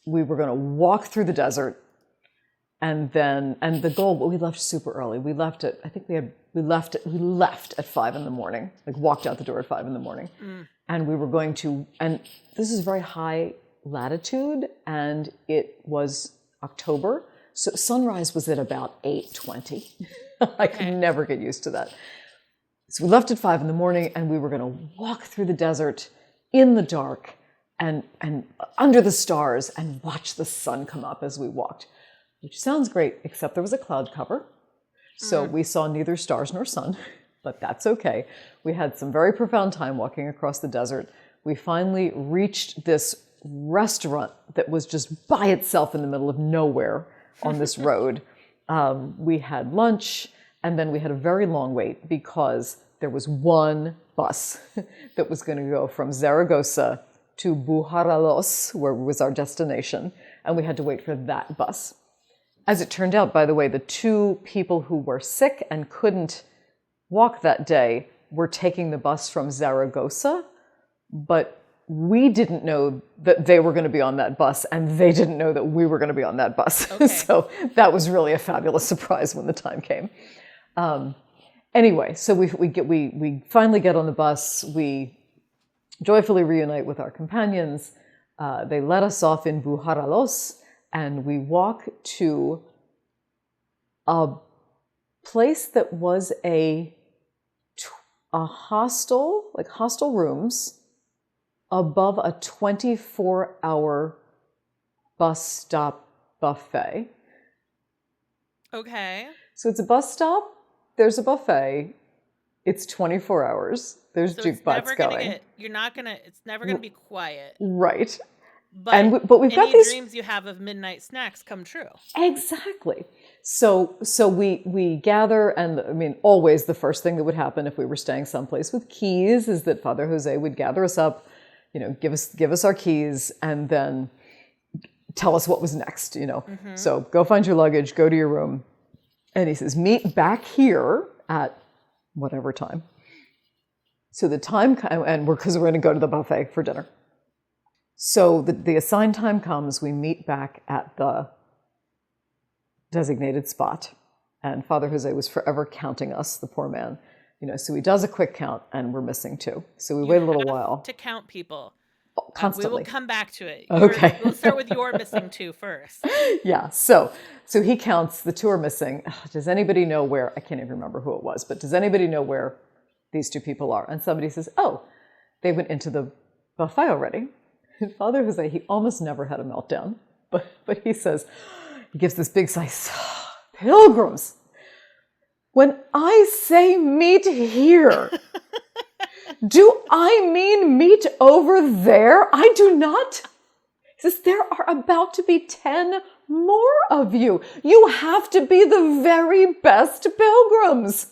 were going to walk through the desert, and the goal. We left super early. We left at we left at 5 a.m. Like walked out the door at 5 a.m. And we were going to. And this is very high latitude, and it was October. So sunrise was at about 8:20. I could never get used to that. So we left at 5 a.m. and we were going to walk through the desert in the dark and under the stars and watch the sun come up as we walked, which sounds great, except there was a cloud cover. So we saw neither stars nor sun, but that's okay. We had some very profound time walking across the desert. We finally reached this restaurant that was just by itself in the middle of nowhere on this road. We had lunch, and then we had a very long wait because there was one bus that was going to go from Zaragoza to Bujaraloz, where was our destination, and we had to wait for that bus. As it turned out, by the way, the 2 people who were sick and couldn't walk that day were taking the bus from Zaragoza, but we didn't know that they were going to be on that bus, and they didn't know that we were going to be on that bus. Okay. So that was really a fabulous surprise when the time came. Anyway, so we finally get on the bus. We joyfully reunite with our companions. They let us off in Buharalos, and we walk to a place that was a hostel, like hostel rooms, above a 24-hour bus stop buffet. Okay. So it's a bus stop, there's a buffet, it's 24 hours, there's So jukebox going. It's never gonna be quiet. Right. But But we've got these dreams you have of midnight snacks come true. Exactly. So we gather, and I mean, always the first thing that would happen if we were staying someplace with keys is that Father Jose would gather us up, give us our keys, and then tell us what was next, Mm-hmm. So go find your luggage, go to your room. And he says, meet back here at whatever time. So the time, because we're going to go to the buffet for dinner. So the assigned time comes, we meet back at the designated spot. And Father Jose was forever counting us, the poor man. So he does a quick count, and we're missing 2. So we wait a little while. To count people. Constantly. We will come back to it. Okay. We'll start with your missing 2 first. Yeah. So he counts, the 2 are missing. Does anybody know where, I can't even remember who it was, but does anybody know where these 2 people are? And somebody says, oh, they went into the buffet already. And Father Jose, he almost never had a meltdown, but he says, he gives this big sigh, pilgrims, when I say meet here, do I mean meet over there? I do not. He says, there are about to be 10 more of you. You have to be the very best pilgrims.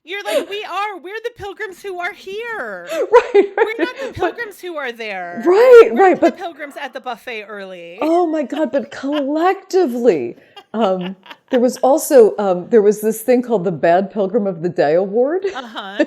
You're like, we're the pilgrims who are here. Right. We're not the pilgrims who are there. Right. We're the But pilgrims at the buffet early. oh my God, but collectively, there was also, there was this thing called the Bad Pilgrim of the Day Award. Uh-huh.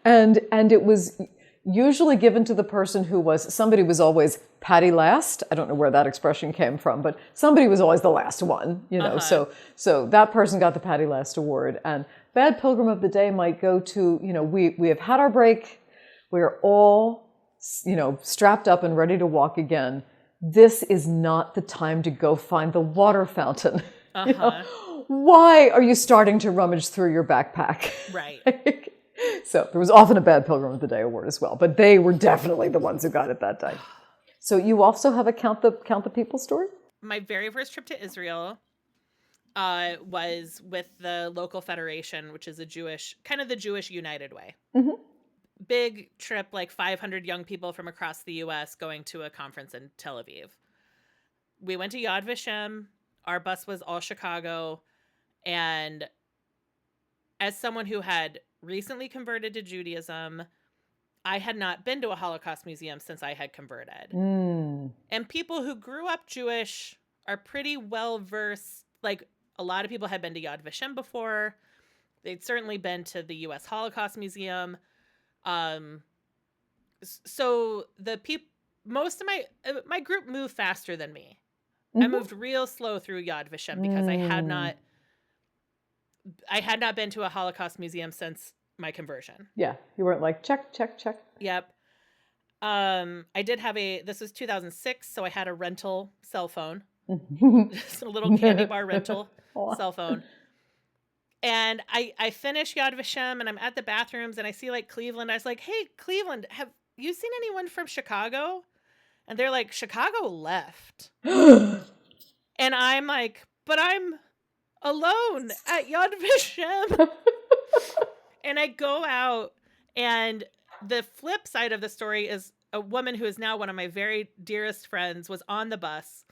and it was usually given to the person somebody was always patty last. I don't know where that expression came from, but somebody was always the last one, Uh-huh. So that person got the patty last award. And Bad Pilgrim of the Day might go to, we have had our break. We're all, strapped up and ready to walk again. This is not the time to go find the water fountain. Uh-huh. Why are you starting to rummage through your backpack? Right. So there was often a Bad Pilgrim of the Day award as well, but they were definitely the ones who got it that day. So you also have a count the people story? My very first trip to Israel was with the local federation, which is the Jewish United Way. Mm-hmm. Big trip, like 500 young people from across the U.S. going to a conference in Tel Aviv. We went to Yad Vashem. Our bus was all Chicago. And as someone who had recently converted to Judaism, I had not been to a Holocaust museum since I had converted. Mm. And people who grew up Jewish are pretty well versed. Like, a lot of people had been to Yad Vashem before. They'd certainly been to the U.S. Holocaust Museum. So most of my group moved faster than me. Mm-hmm. I moved real slow through Yad Vashem because I had not been to a Holocaust museum since my conversion. Yeah, you weren't like, check, check, check. Yep. I did have this was 2006, so I had a rental cell phone. Just a little candy bar rental cell phone. And I finished Yad Vashem, and I'm at the bathrooms, and I see like Cleveland. I was like, hey, Cleveland, have you seen anyone from Chicago? And they're like, Chicago left. And I'm like, but I'm alone at Yad Vashem. And I go out, and the flip side of the story is a woman who is now one of my very dearest friends was on the bus.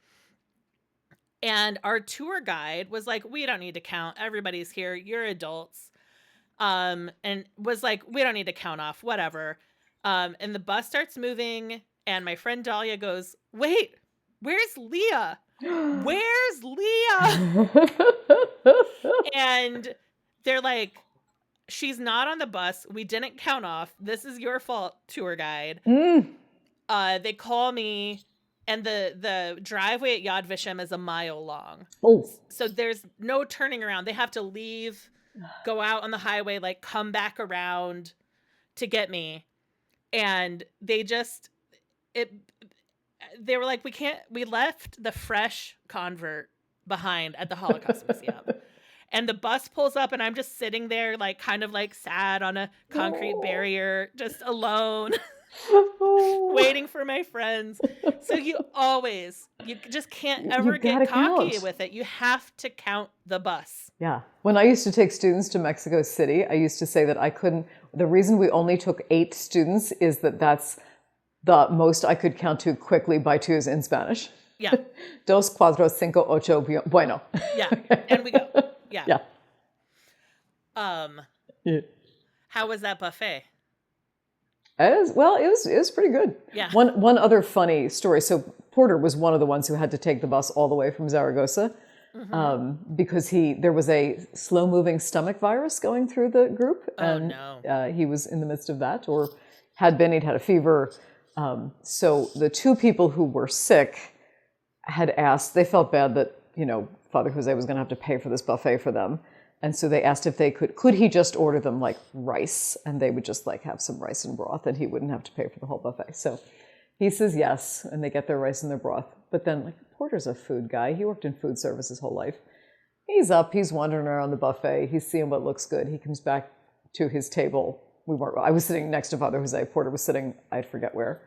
And our tour guide was like, we don't need to count. Everybody's here. You're adults. And was like, we don't need to count off, whatever. And the bus starts moving. And my friend Dahlia goes, wait, where's Leah? Where's Leah? And they're like, she's not on the bus. We didn't count off. This is your fault, tour guide. Mm. they call me, and the driveway at Yad Vashem is a mile long. Oh. So there's no turning around. They have to leave, go out on the highway, like come back around to get me. And they were like, we left the fresh convert behind at the Holocaust Museum. And the bus pulls up and I'm just sitting there, like kind of like sad on a concrete barrier, just alone, waiting for my friends. So you just can't ever get cocky with it. You have to count the bus. Yeah. When I used to take students to Mexico City, I used to say that the reason we only took 8 students is that that's the most I could count to quickly by twos in Spanish. Yeah. 2, 4, 5, 8, bueno. Yeah. And we go. Yeah. Yeah. How was that buffet? It was pretty good. Yeah. One other funny story. So Porter was one of the ones who had to take the bus all the way from Zaragoza because there was a slow-moving stomach virus going through the group. And he was in the midst of that, or he'd had a fever. So the 2 people who were sick had asked, they felt bad that, Father Jose was going to have to pay for this buffet for them. And so they asked if they could he just order them like rice, and they would just like have some rice and broth, and he wouldn't have to pay for the whole buffet. So he says yes, and they get their rice and their broth. But then, like, Porter's a food guy. He worked in food service his whole life. He's wandering around the buffet. He's seeing what looks good. He comes back to his table. I was sitting next to Father Jose. Porter was sitting, I forget where.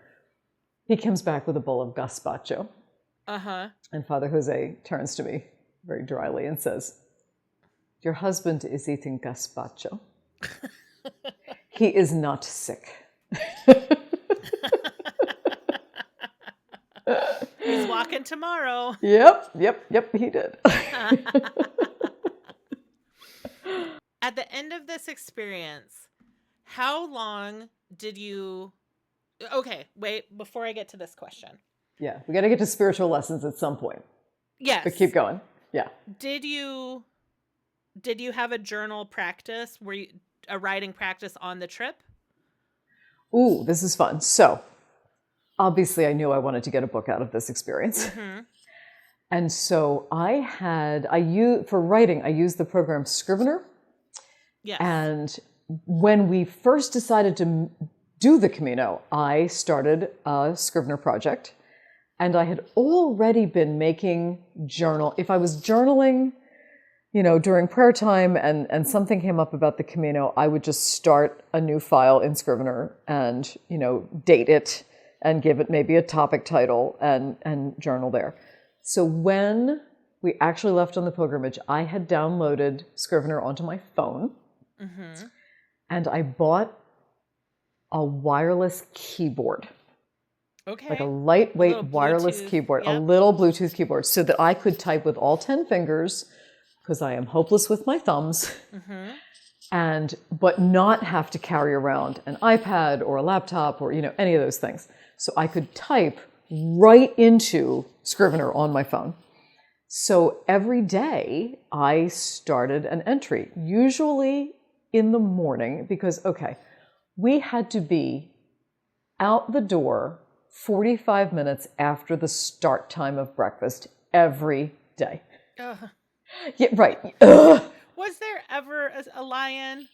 He comes back with a bowl of gazpacho. And Father Jose turns to me very dryly and says, "Your husband is eating gazpacho. He is not sick." He's walking tomorrow. Yep, he did. At the end of this experience, how long did you... Okay, wait, before I get to this question. Yeah, we got to get to spiritual lessons at some point. Yes. But keep going. Yeah. Did you have a journal practice? A writing practice on the trip? Ooh, this is fun. So, obviously I knew I wanted to get a book out of this experience. And so for writing, I used the program Scrivener. Yes. And when we first decided to do the Camino, I started a Scrivener project. And I had already been making if I was journaling, during prayer time and something came up about the Camino, I would just start a new file in Scrivener and, date it and give it maybe a topic title and journal there. So when we actually left on the pilgrimage, I had downloaded Scrivener onto my phone and I bought a wireless keyboard. Okay. Like a lightweight wireless keyboard, a little Bluetooth keyboard, so that I could type with all 10 fingers, because I am hopeless with my thumbs, but not have to carry around an iPad or a laptop or any of those things. So I could type right into Scrivener on my phone. So every day I started an entry, usually in the morning, because, we had to be out the door 45 minutes after the start time of breakfast every day. Yeah, right. Was there ever a lie-in?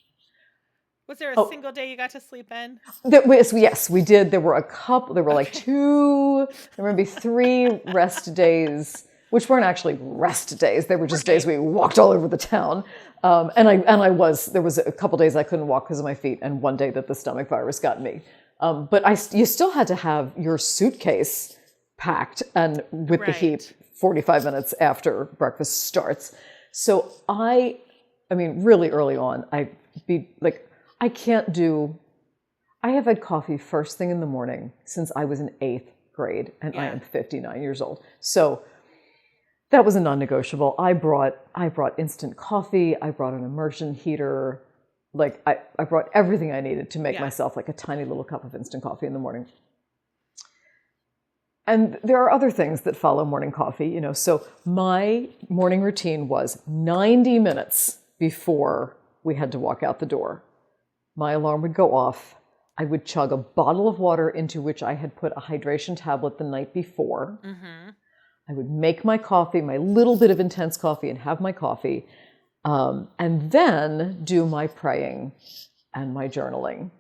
Was there a single day you got to sleep in? Yes, we did. There were a couple. There were like 2, there were maybe 3 rest days, which weren't actually rest days. They were just days we walked all over the town. There was a couple days I couldn't walk because of my feet, and one day that the stomach virus got me. But you still had to have your suitcase packed and with the heat 45 minutes after breakfast starts. So I mean, really early on, I have had coffee first thing in the morning since I was in 8th grade, and I am 59 years old. So that was a non-negotiable. I brought instant coffee. I brought an immersion heater. Like I brought everything I needed to make myself like a tiny little cup of instant coffee in the morning. And there are other things that follow morning coffee, So my morning routine was 90 minutes before we had to walk out the door. My alarm would go off. I would chug a bottle of water into which I had put a hydration tablet the night before. I would make my coffee, my little bit of intense coffee, and have my coffee, and then do my praying and my journaling.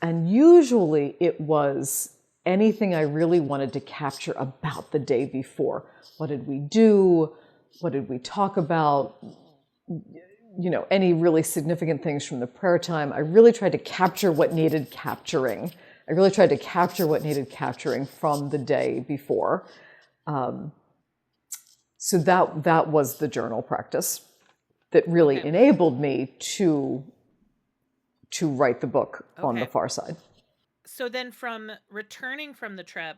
And usually it was anything I really wanted to capture about the day before. What did we do? What did we talk about? You know, any really significant things from the prayer time. I really tried to capture what needed capturing. I really tried to capture what needed capturing from the day before. So that was the journal practice that really enabled me to write the book on the far side. So then from returning from the trip,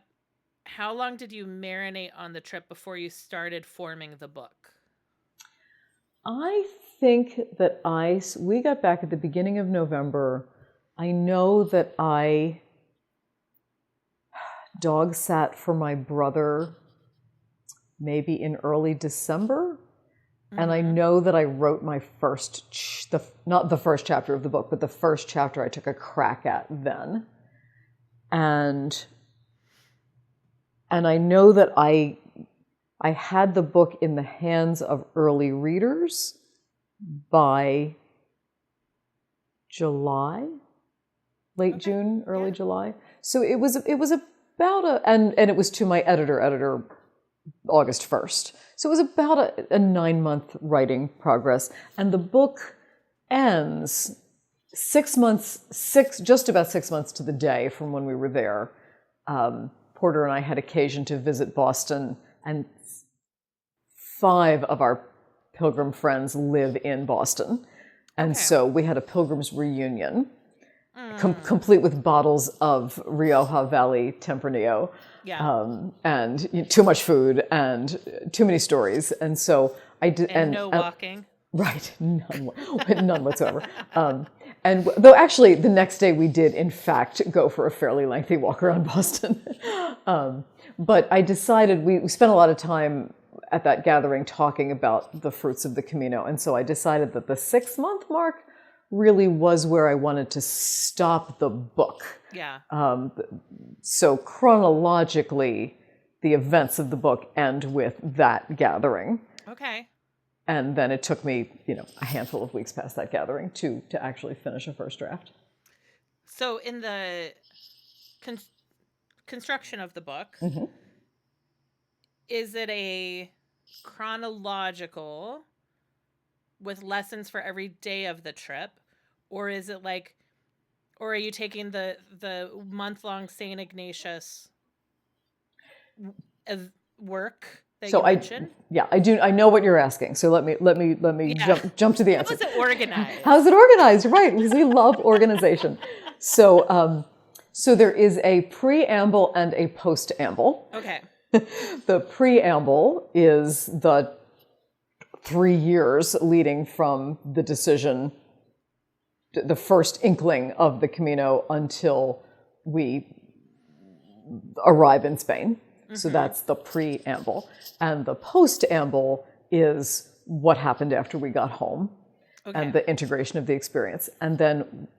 how long did you marinate on the trip before you started forming the book? I think that we got back at the beginning of November. I know that I dog sat for my brother maybe in early December. And I know that I wrote my not the first chapter of the book, but the first chapter I took a crack at then. And I know that I had the book in the hands of early readers by July, late June, early July. So it was about and it was to my editor August 1st. So it was about a 9-month writing progress. And the book ends just about 6 months to the day from when we were there. Porter and I had occasion to visit Boston, and 5 of our Pilgrim friends live in Boston. And so we had a Pilgrim's reunion, complete with bottles of Rioja Valley Tempranillo. And too much food and too many stories. And so I did. And no walking. Right. None whatsoever. And though actually the next day we did, in fact, go for a fairly lengthy walk around Boston. But I decided, we spent a lot of time at that gathering talking about the fruits of the Camino. And so I decided that the 6-month mark really was where I wanted to stop the book. So chronologically, the events of the book end with that gathering. And then it took me, a handful of weeks past that gathering to actually finish a first draft. So in the construction of the book, is it a chronological with lessons for every day of the trip? Or is it like, or are you taking the month-long St. Ignatius work that you mentioned? I do. I know what you're asking. So let me jump to the answer. How is it organized? How's it organized? Right, because we love organization. So there is a preamble and a postamble. The preamble is the 3 years leading from the decision, the first inkling of the Camino, until we arrive in Spain. So that's the preamble. And the postamble is what happened after we got home and the integration of the experience. And then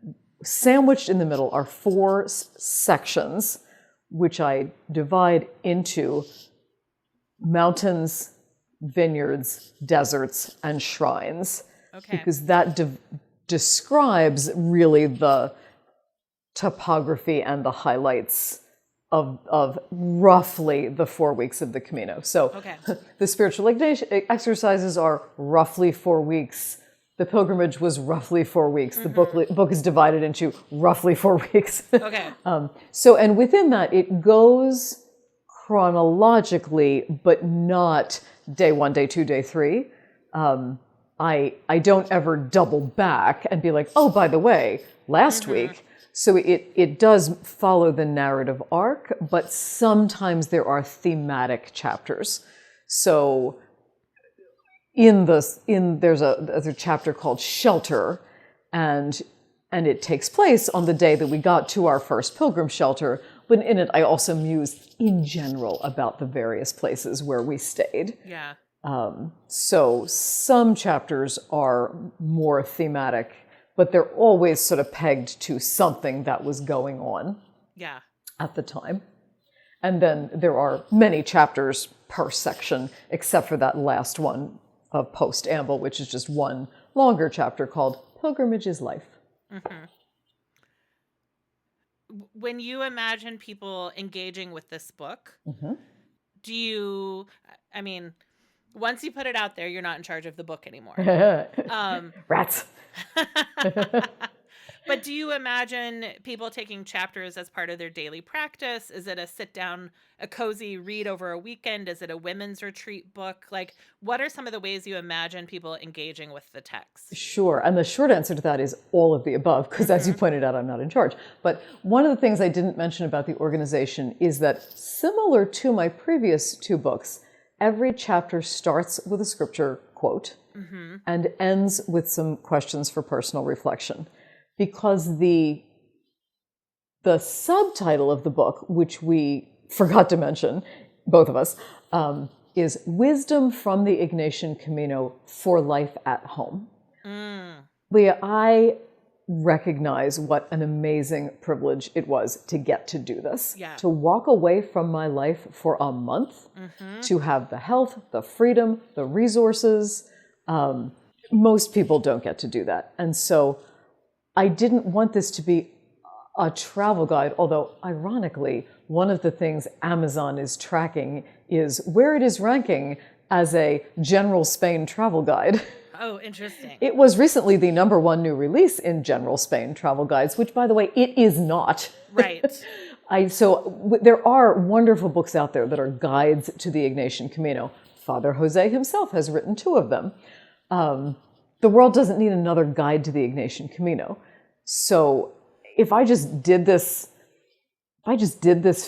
sandwiched in the middle are 4 sections, which I divide into mountains, vineyards, deserts, and shrines. Because that describes really the topography and the highlights of roughly the 4 weeks of the Camino. So the spiritual exercises are roughly 4 weeks. The pilgrimage was roughly 4 weeks. The book is divided into roughly 4 weeks. And within that, it goes chronologically, but not day 1, day 2, day 3. I don't ever double back and be like, oh, by the way, last week. So it does follow the narrative arc, but sometimes there are thematic chapters. So there's a chapter called Shelter, and it takes place on the day that we got to our first pilgrim shelter. But in it, I also muse in general about the various places where we stayed. So some chapters are more thematic, but they're always sort of pegged to something that was going on at the time. And then there are many chapters per section, except for that last one of Post-Amble, which is just one longer chapter called Pilgrimage is Life. Mm-hmm. When you imagine people engaging with this book, do you, I mean, once you put it out there, you're not in charge of the book anymore. Rats. But do you imagine people taking chapters as part of their daily practice? Is it a sit down, a cozy read over a weekend? Is it a women's retreat book? Like, what are some of the ways you imagine people engaging with the text? Sure. And the short answer to that is all of the above, because as you pointed out, I'm not in charge. But one of the things I didn't mention about the organization is that, similar to my previous 2 books, every chapter starts with a scripture quote and ends with some questions for personal reflection. Because the subtitle of the book, which we forgot to mention, both of us, is Wisdom from the Ignatian Camino for Life at Home. Leah, I recognize what an amazing privilege it was to get to do this, to walk away from my life for a month, to have the health, the freedom, the resources. Most people don't get to do that. And so I didn't want this to be a travel guide, although ironically, one of the things Amazon is tracking is where it is ranking as a general Spain travel guide. Oh, interesting. It was recently the #1 new release in general Spain travel guides, which, by the way, it is not. Right. There are wonderful books out there that are guides to the Ignatian Camino. Father Jose himself has written 2 of them. The world doesn't need another guide to the Ignatian Camino. So if I just did this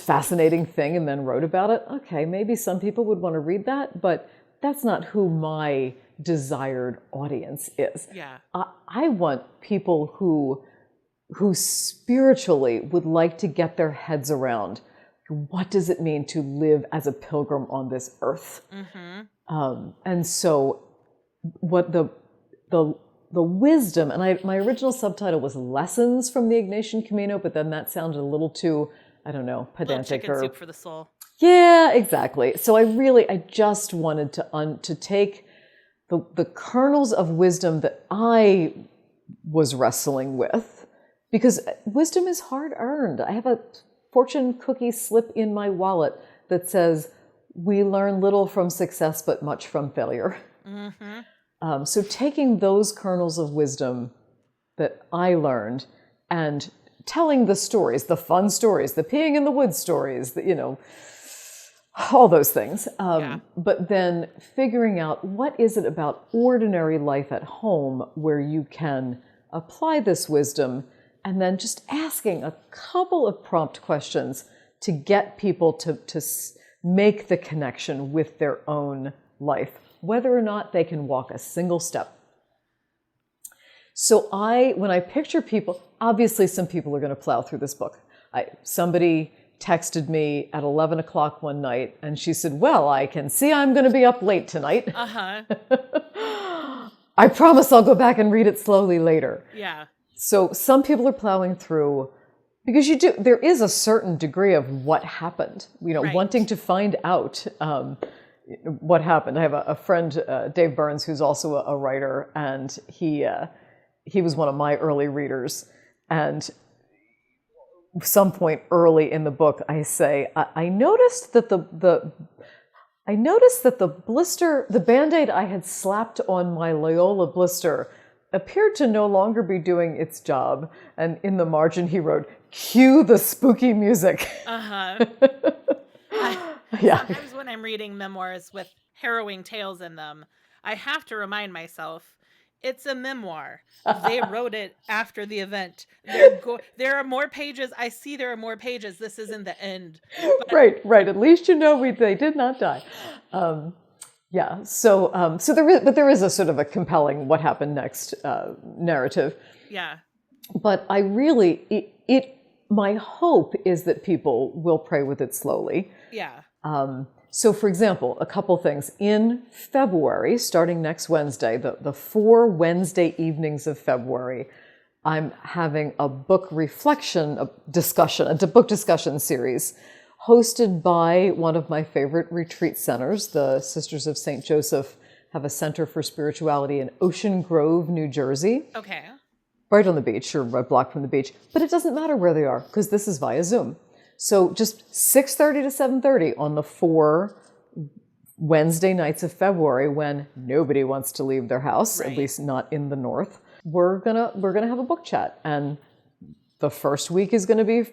fascinating thing and then wrote about it, okay, maybe some people would want to read that, but that's not who my desired audience is. Yeah. I want people who spiritually would like to get their heads around what does it mean to live as a pilgrim on this earth. And so what the wisdom, and my original subtitle was Lessons from the Ignatian Camino, but then that sounded a little too, I don't know, pedantic. Chicken soup for the soul. Yeah, exactly. So I just wanted to take the kernels of wisdom that I was wrestling with, because wisdom is hard earned. I have a fortune cookie slip in my wallet that says, "We learn little from success, but much from failure." So taking those kernels of wisdom that I learned and telling the stories, the fun stories, the peeing in the woods stories, all those things. But then figuring out what is it about ordinary life at home where you can apply this wisdom, and then just asking a couple of prompt questions to get people to make the connection with their own life, whether or not they can walk a single step. So when I picture people, obviously some people are going to plow through this book. Somebody texted me at 11 o'clock one night, and she said, "Well, I can see I'm going to be up late tonight. I promise I'll go back and read it slowly later." Yeah. So some people are plowing through because there is a certain degree of what happened, Right. wanting to find out what happened. I have a friend, Dave Burns, who's also a writer, and he was one of my early readers. And some point early in the book, I say, I noticed that the blister, the Band-Aid I had slapped on my Loyola blister, appeared to no longer be doing its job. And in the margin, he wrote, "Cue the spooky music." Yeah. Sometimes when I'm reading memoirs with harrowing tales in them, I have to remind myself, it's a memoir. They wrote it after the event. There are more pages. I see there are more pages. This isn't the end. But Right. At least they did not die. Yeah. So there is a sort of a compelling what happened next narrative. Yeah. But my hope is that people will pray with it slowly. Yeah. So, for example, a couple things. In February, starting next Wednesday, the 4 Wednesday evenings of February, I'm having a book reflection, a book discussion series hosted by one of my favorite retreat centers. The Sisters of St. Joseph have a center for spirituality in Ocean Grove, New Jersey. Okay. Right on the beach, or a block from the beach. But it doesn't matter where they are, because this is via Zoom. So just 6:30 to 7:30 on the 4 Wednesday nights of February, when nobody wants to leave their house, at least not in the north, we're gonna have a book chat. And the first week is gonna be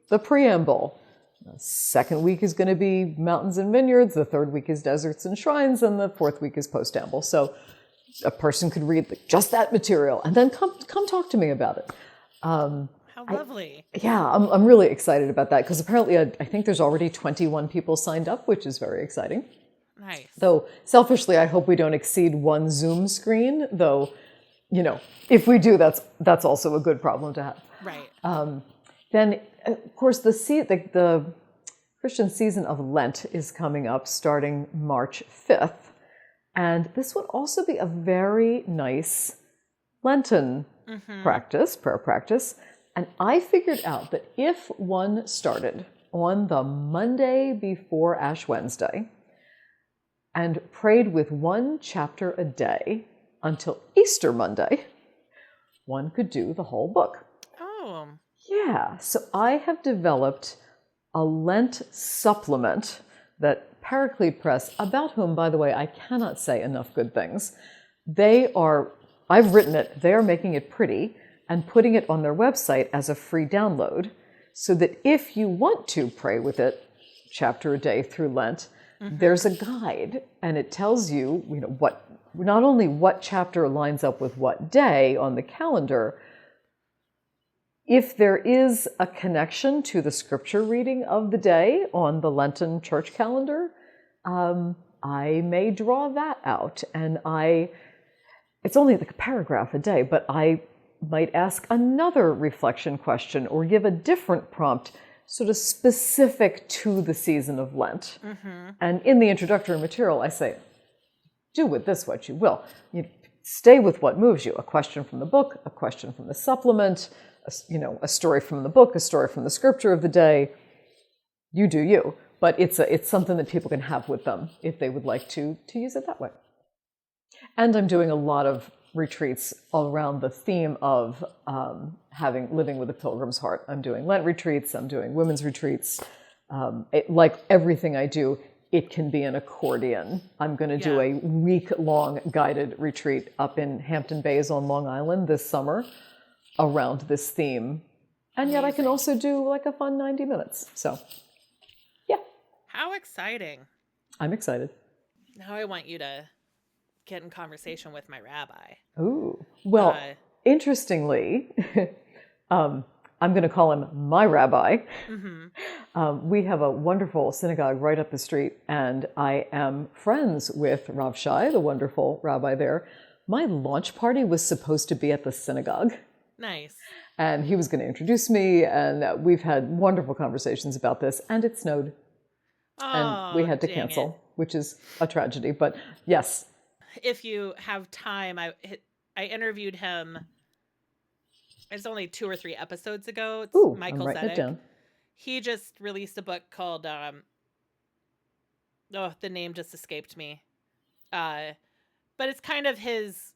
the preamble. The second week is gonna be mountains and vineyards. The third week is deserts and shrines, and the fourth week is postamble. So a person could read just that material and then come talk to me about it. How lovely. I'm really excited about that, because apparently I think there's already 21 people signed up, which is very exciting. Nice. Though selfishly, I hope we don't exceed one Zoom screen, though, if we do, that's also a good problem to have. Right. Then, of course, the Christian season of Lent is coming up starting March 5th. And this would also be a very nice Lenten prayer practice. And I figured out that if one started on the Monday before Ash Wednesday and prayed with one chapter a day until Easter Monday, one could do the whole book. Oh. Yeah, so I have developed a Lent supplement that Paraclete Press, about whom, by the way, I cannot say enough good things. I've written it, they are making it pretty and putting it on their website as a free download, so that if you want to pray with it, chapter a day through Lent, there's a guide, and it tells you, not only what chapter lines up with what day on the calendar. If there is a connection to the scripture reading of the day on the Lenten church calendar, I may draw that out. And it's only like a paragraph a day, but I might ask another reflection question or give a different prompt, sort of specific to the season of Lent. And in the introductory material, I say, do with this what you will. You stay with what moves you. A question from the book, a question from the supplement, a story from the book, a story from the scripture of the day. You do you. But it's something that people can have with them if they would like to use it that way. And I'm doing a lot of retreats all around the theme of living with a pilgrim's heart. I'm doing Lent retreats, I'm doing women's retreats. Like everything I do, it can be an accordion. I'm going to do a week-long guided retreat up in Hampton Bays on Long Island this summer around this theme. And yet I can also do like a fun 90 minutes. So, yeah. How exciting. I'm excited. Now I want you to get in conversation with my rabbi. Ooh. Well, interestingly, I'm going to call him my rabbi. We have a wonderful synagogue right up the street, and I am friends with Rav Shai, the wonderful rabbi there. My launch party was supposed to be at the synagogue. Nice. And he was going to introduce me, and we've had wonderful conversations about this, and it snowed. And we had to cancel, which is a tragedy, but yes. If you have time, I interviewed him. It's only 2 or 3 episodes ago. It's Michael I'm writing it down. He just released a book called the name just escaped me. But it's kind of his,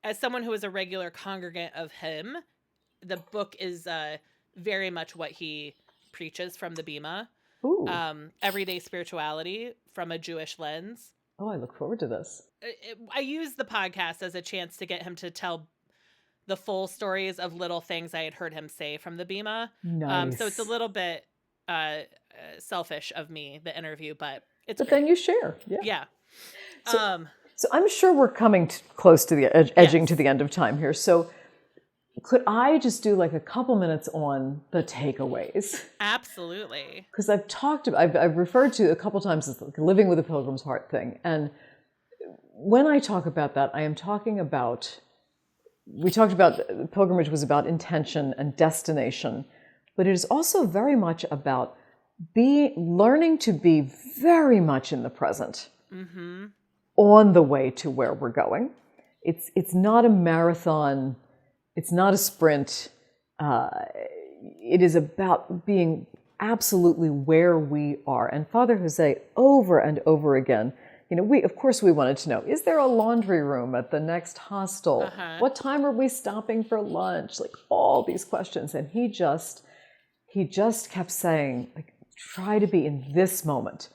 as someone who is a regular congregant of him, the book is very much what he preaches from the Bima. Everyday spirituality from a Jewish lens. Oh, I look forward to this. I use the podcast as a chance to get him to tell the full stories of little things I had heard him say from the Bima. Nice. So it's a little bit selfish of me, the interview, but it's But great. Then you share. Yeah. So I'm sure we're coming close to the edging to the end of time here. So could I just do like a couple minutes on the takeaways? Absolutely. Because I've referred to a couple times as like living with a pilgrim's heart thing. And when I talk about that, I am talking about, we talked about pilgrimage was about intention and destination, but it is also very much about learning to be very much in the present on the way to where we're going. It's not a marathon It's not a sprint. It is about being absolutely where we are. And Father Jose, over and over again, of course we wanted to know, is there a laundry room at the next hostel? What time are we stopping for lunch? Like all these questions. And he just kept saying, like, try to be in this moment,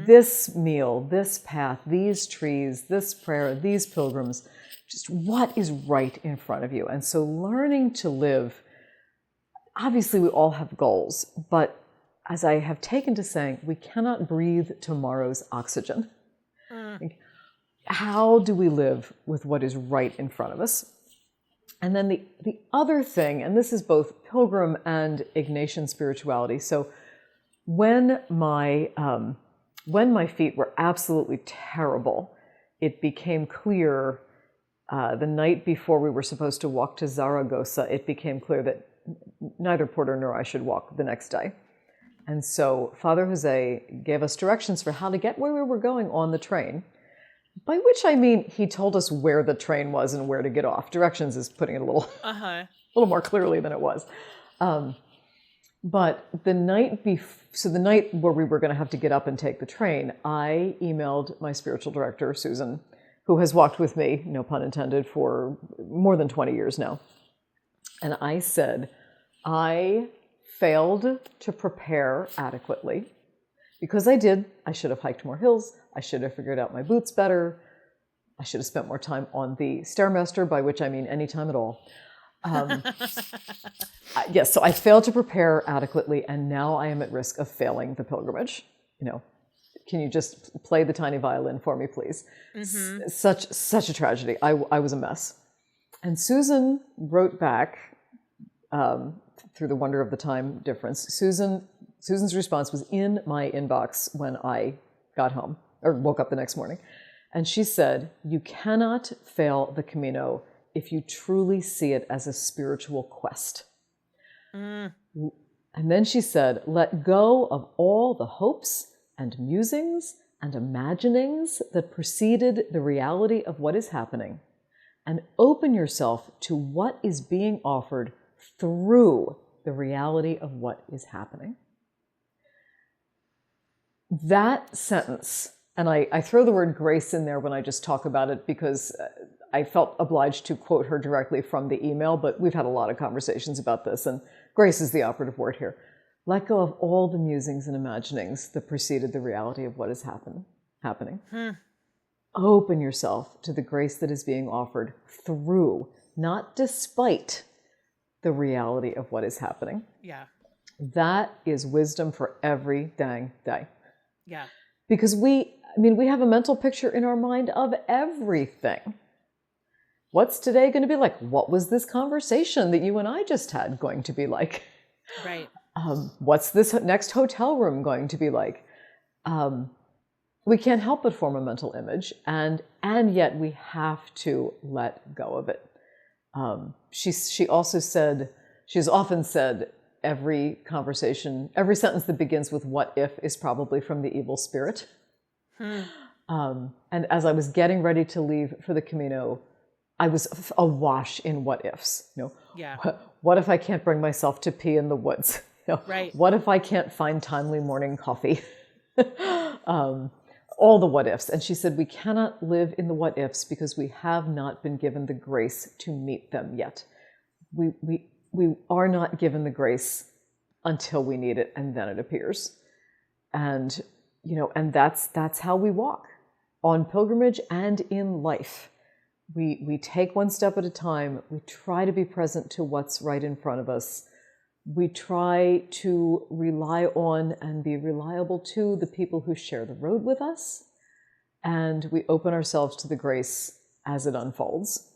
this meal, this path, these trees, this prayer, these pilgrims, just what is right in front of you. And so learning to live, obviously we all have goals, but as I have taken to saying, we cannot breathe tomorrow's oxygen. How do we live with what is right in front of us? And then the other thing, and this is both pilgrim and Ignatian spirituality. So when my feet were absolutely terrible, it became clear the night before we were supposed to walk to Zaragoza, it became clear that neither Porter nor I should walk the next day. And so Father Jose gave us directions for how to get where we were going on the train, by which I mean he told us where the train was and where to get off. Directions is putting it a little more clearly than it was. But the night the night where we were going to have to get up and take the train, I emailed my spiritual director, Susan, who has walked with me, no pun intended, for more than 20 years now. And I said, I failed to prepare adequately. Because I did. I should have hiked more hills. I should have figured out my boots better. I should have spent more time on the Stairmaster, by which I mean any time at all. Yes, so I failed to prepare adequately, and now I am at risk of failing the pilgrimage. Can you just play the tiny violin for me, please? Such a tragedy. I was a mess. And Susan wrote back, through the wonder of the time difference. Susan's response was in my inbox when I got home, or woke up the next morning. And she said, you cannot fail the Camino if you truly see it as a spiritual quest. And then she said, let go of all the hopes and musings and imaginings that preceded the reality of what is happening, and open yourself to what is being offered through the reality of what is happening. That sentence, and I throw the word grace in there when I just talk about it because I felt obliged to quote her directly from the email, but we've had a lot of conversations about this, and grace is the operative word here. Let go of all the musings and imaginings that preceded the reality of what is happening. Open yourself to the grace that is being offered through, not despite, the reality of what is happening. Yeah. That is wisdom for every dang day. Yeah. Because we have a mental picture in our mind of everything. What's today going to be like? What was this conversation that you and I just had going to be like? Right. What's this next hotel room going to be like? We can't help but form a mental image, and yet we have to let go of it. She also said, she's often said, every conversation, every sentence that begins with "what if" is probably from the evil spirit. And as I was getting ready to leave for the Camino, I was awash in what ifs. Yeah. What if I can't bring myself to pee in the woods? Right. What if I can't find timely morning coffee? All the what ifs. And she said, we cannot live in the what ifs because we have not been given the grace to meet them yet. We are not given the grace until we need it, and then it appears. And, and that's how we walk on pilgrimage and in life. We take one step at a time. We try to be present to what's right in front of us. We try to rely on and be reliable to the people who share the road with us. And we open ourselves to the grace as it unfolds.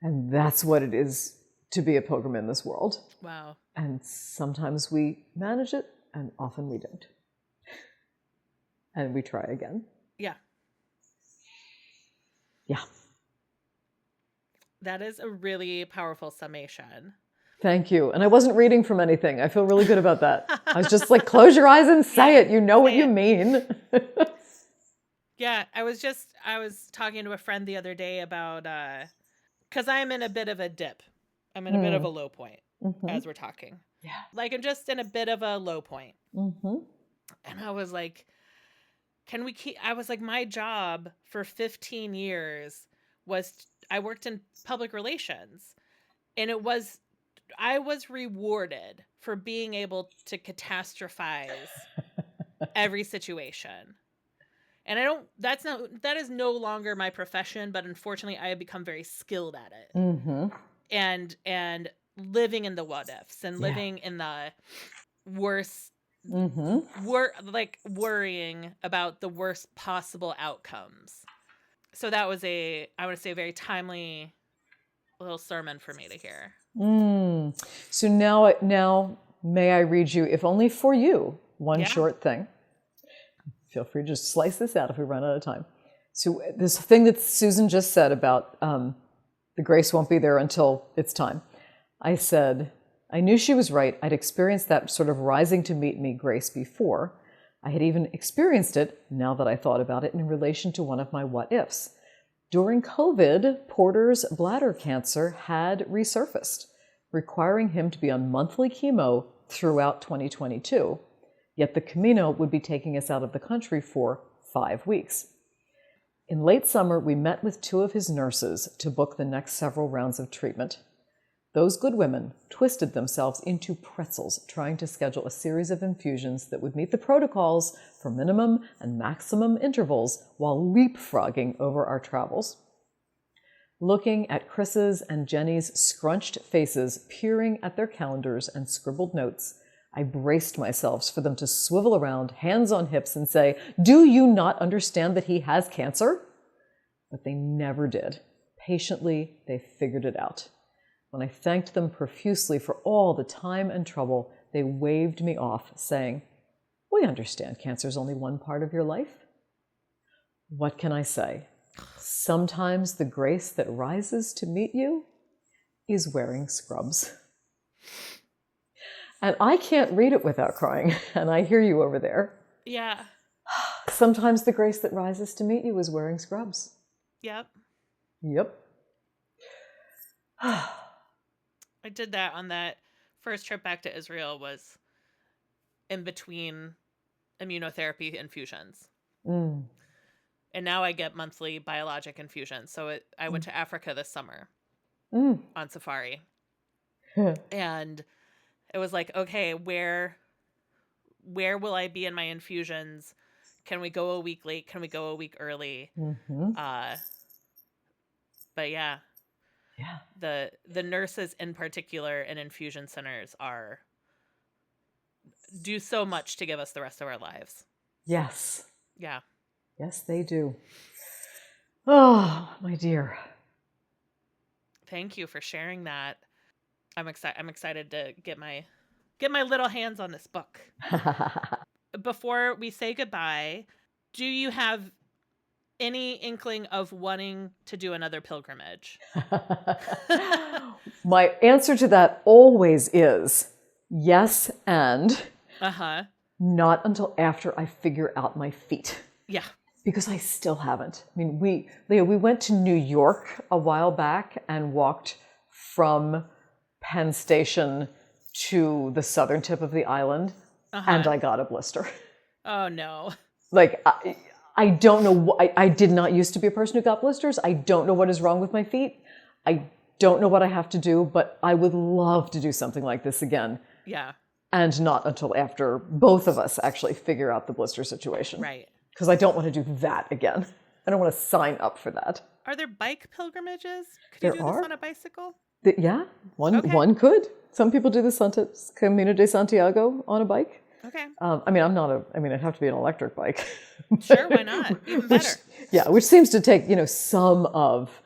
And that's what it is to be a pilgrim in this world. Wow. And sometimes we manage it, and often we don't. And we try again. Yeah. Yeah. That is a really powerful summation. Thank you. And I wasn't reading from anything. I feel really good about that. I was just like, close your eyes and say it. You know what you mean. Yeah. I was talking to a friend the other day about because I'm in a bit of a dip. I'm in a bit of a low point as we're talking. Yeah. Like, I'm just in a bit of a low point. Mm-hmm. And I was like, can we keep, I was like, my job for 15 years was, I worked in public relations, and I was rewarded for being able to catastrophize every situation. And that is no longer my profession, but unfortunately I have become very skilled at it. Mm-hmm. And living in the what ifs and living in the worst, like worrying about the worst possible outcomes. So that was I want to say, a very timely little sermon for me to hear. So now may I read you, if only for you, one short thing. Feel free to just slice this out if we run out of time. So this thing that Susan just said about the grace won't be there until it's time. I said, I knew she was right. I'd experienced that sort of rising to meet me grace before. I had even experienced it, now that I thought about it, in relation to one of my what ifs. During COVID, Porter's bladder cancer had resurfaced, requiring him to be on monthly chemo throughout 2022. Yet the Camino would be taking us out of the country for 5 weeks. In late summer, we met with 2 of his nurses to book the next several rounds of treatment. Those good women twisted themselves into pretzels trying to schedule a series of infusions that would meet the protocols for minimum and maximum intervals while leapfrogging over our travels. Looking at Chris's and Jenny's scrunched faces, peering at their calendars and scribbled notes, I braced myself for them to swivel around, hands on hips, and say, "Do you not understand that he has cancer?" But they never did. Patiently, they figured it out. When I thanked them profusely for all the time and trouble, they waved me off, saying, "We understand cancer is only one part of your life." What can I say? Sometimes the grace that rises to meet you is wearing scrubs. And I can't read it without crying, and I hear you over there. Yeah. Sometimes the grace that rises to meet you is wearing scrubs. Yep. Yep. I did that on that first trip back to Israel, was in between immunotherapy infusions. And now I get monthly biologic infusions. So I went to Africa this summer on safari. And it was like, okay, where will I be in my infusions? Can we go a week late? Can we go a week early? But yeah. The nurses in particular in infusion centers do so much to give us the rest of our lives. Yes. Yeah. Yes, they do. Oh, my dear. Thank you for sharing that. I'm excited to get my little hands on this book. Before we say goodbye, do you have any inkling of wanting to do another pilgrimage? My answer to that always is yes, and not until after I figure out my feet. Yeah. Because I still haven't. I mean, Leah, we went to New York a while back and walked from Penn Station to the southern tip of the island, and I got a blister. Oh, no. Like, I don't know. I did not used to be a person who got blisters. I don't know what is wrong with my feet. I don't know what I have to do, but I would love to do something like this again. Yeah. And not until after both of us actually figure out the blister situation. Right. Because I don't want to do that again. I don't want to sign up for that. Are there bike pilgrimages? Could you do this on a bicycle? Yeah, one could. Some people do the Camino de Santiago on a bike. Okay. It'd have to be an electric bike. Sure, why not? Even better. Which seems to take, some of,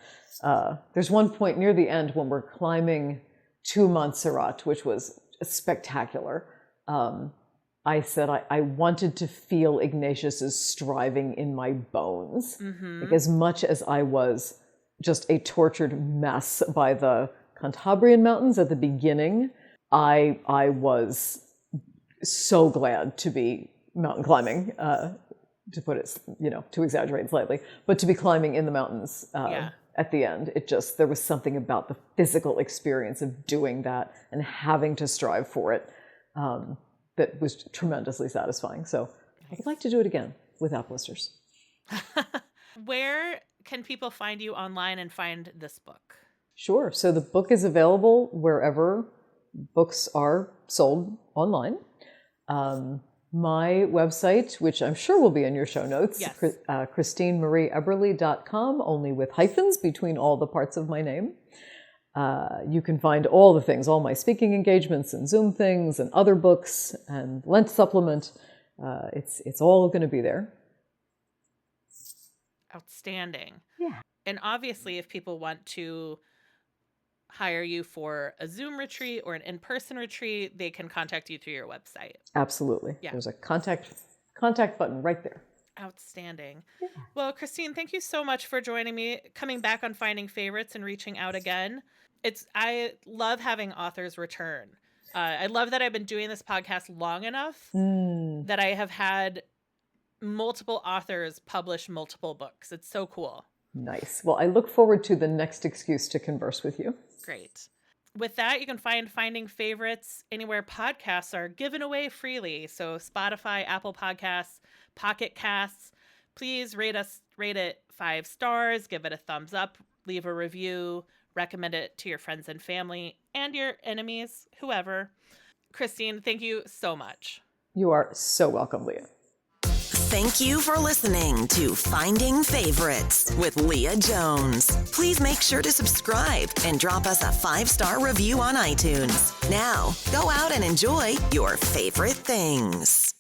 there's one point near the end when we're climbing to Montserrat, which was spectacular. I said I wanted to feel Ignatius's striving in my bones. Like, as much as I was just a tortured mess by the Cantabrian mountains at the beginning, I was so glad to be mountain climbing, to put it, to exaggerate slightly, but to be climbing in the mountains at the end. There was something about the physical experience of doing that and having to strive for it that was tremendously satisfying. So I would like to do it again without blisters. Where can people find you online and find this book? Sure. So the book is available wherever books are sold online. My website, which I'm sure will be in your show notes, yes. ChristineMarieEberle.com, only with hyphens between all the parts of my name. You can find all the things, all my speaking engagements and Zoom things and other books and Lent supplement. It's all going to be there. Outstanding. Yeah. And obviously, if people want to hire you for a Zoom retreat or an in-person retreat, they can contact you through your website. Absolutely. Yeah. There's a contact button right there. Outstanding. Yeah. Well, Christine, thank you so much for joining me, coming back on Finding Favorites and reaching out again. I love having authors return. I love that I've been doing this podcast long enough that I have had multiple authors publish multiple books. It's so cool. Nice. Well, I look forward to the next excuse to converse with you. Great. With that, you can find Finding Favorites anywhere podcasts are given away freely. So Spotify, Apple Podcasts, Pocket Casts. Please rate it 5 stars, give it a thumbs up, leave a review, recommend it to your friends and family and your enemies, whoever. Christine, thank you so much. You are so welcome, Leah. Thank you for listening to Finding Favorites with Leah Jones. Please make sure to subscribe and drop us a 5-star review on iTunes. Now, go out and enjoy your favorite things.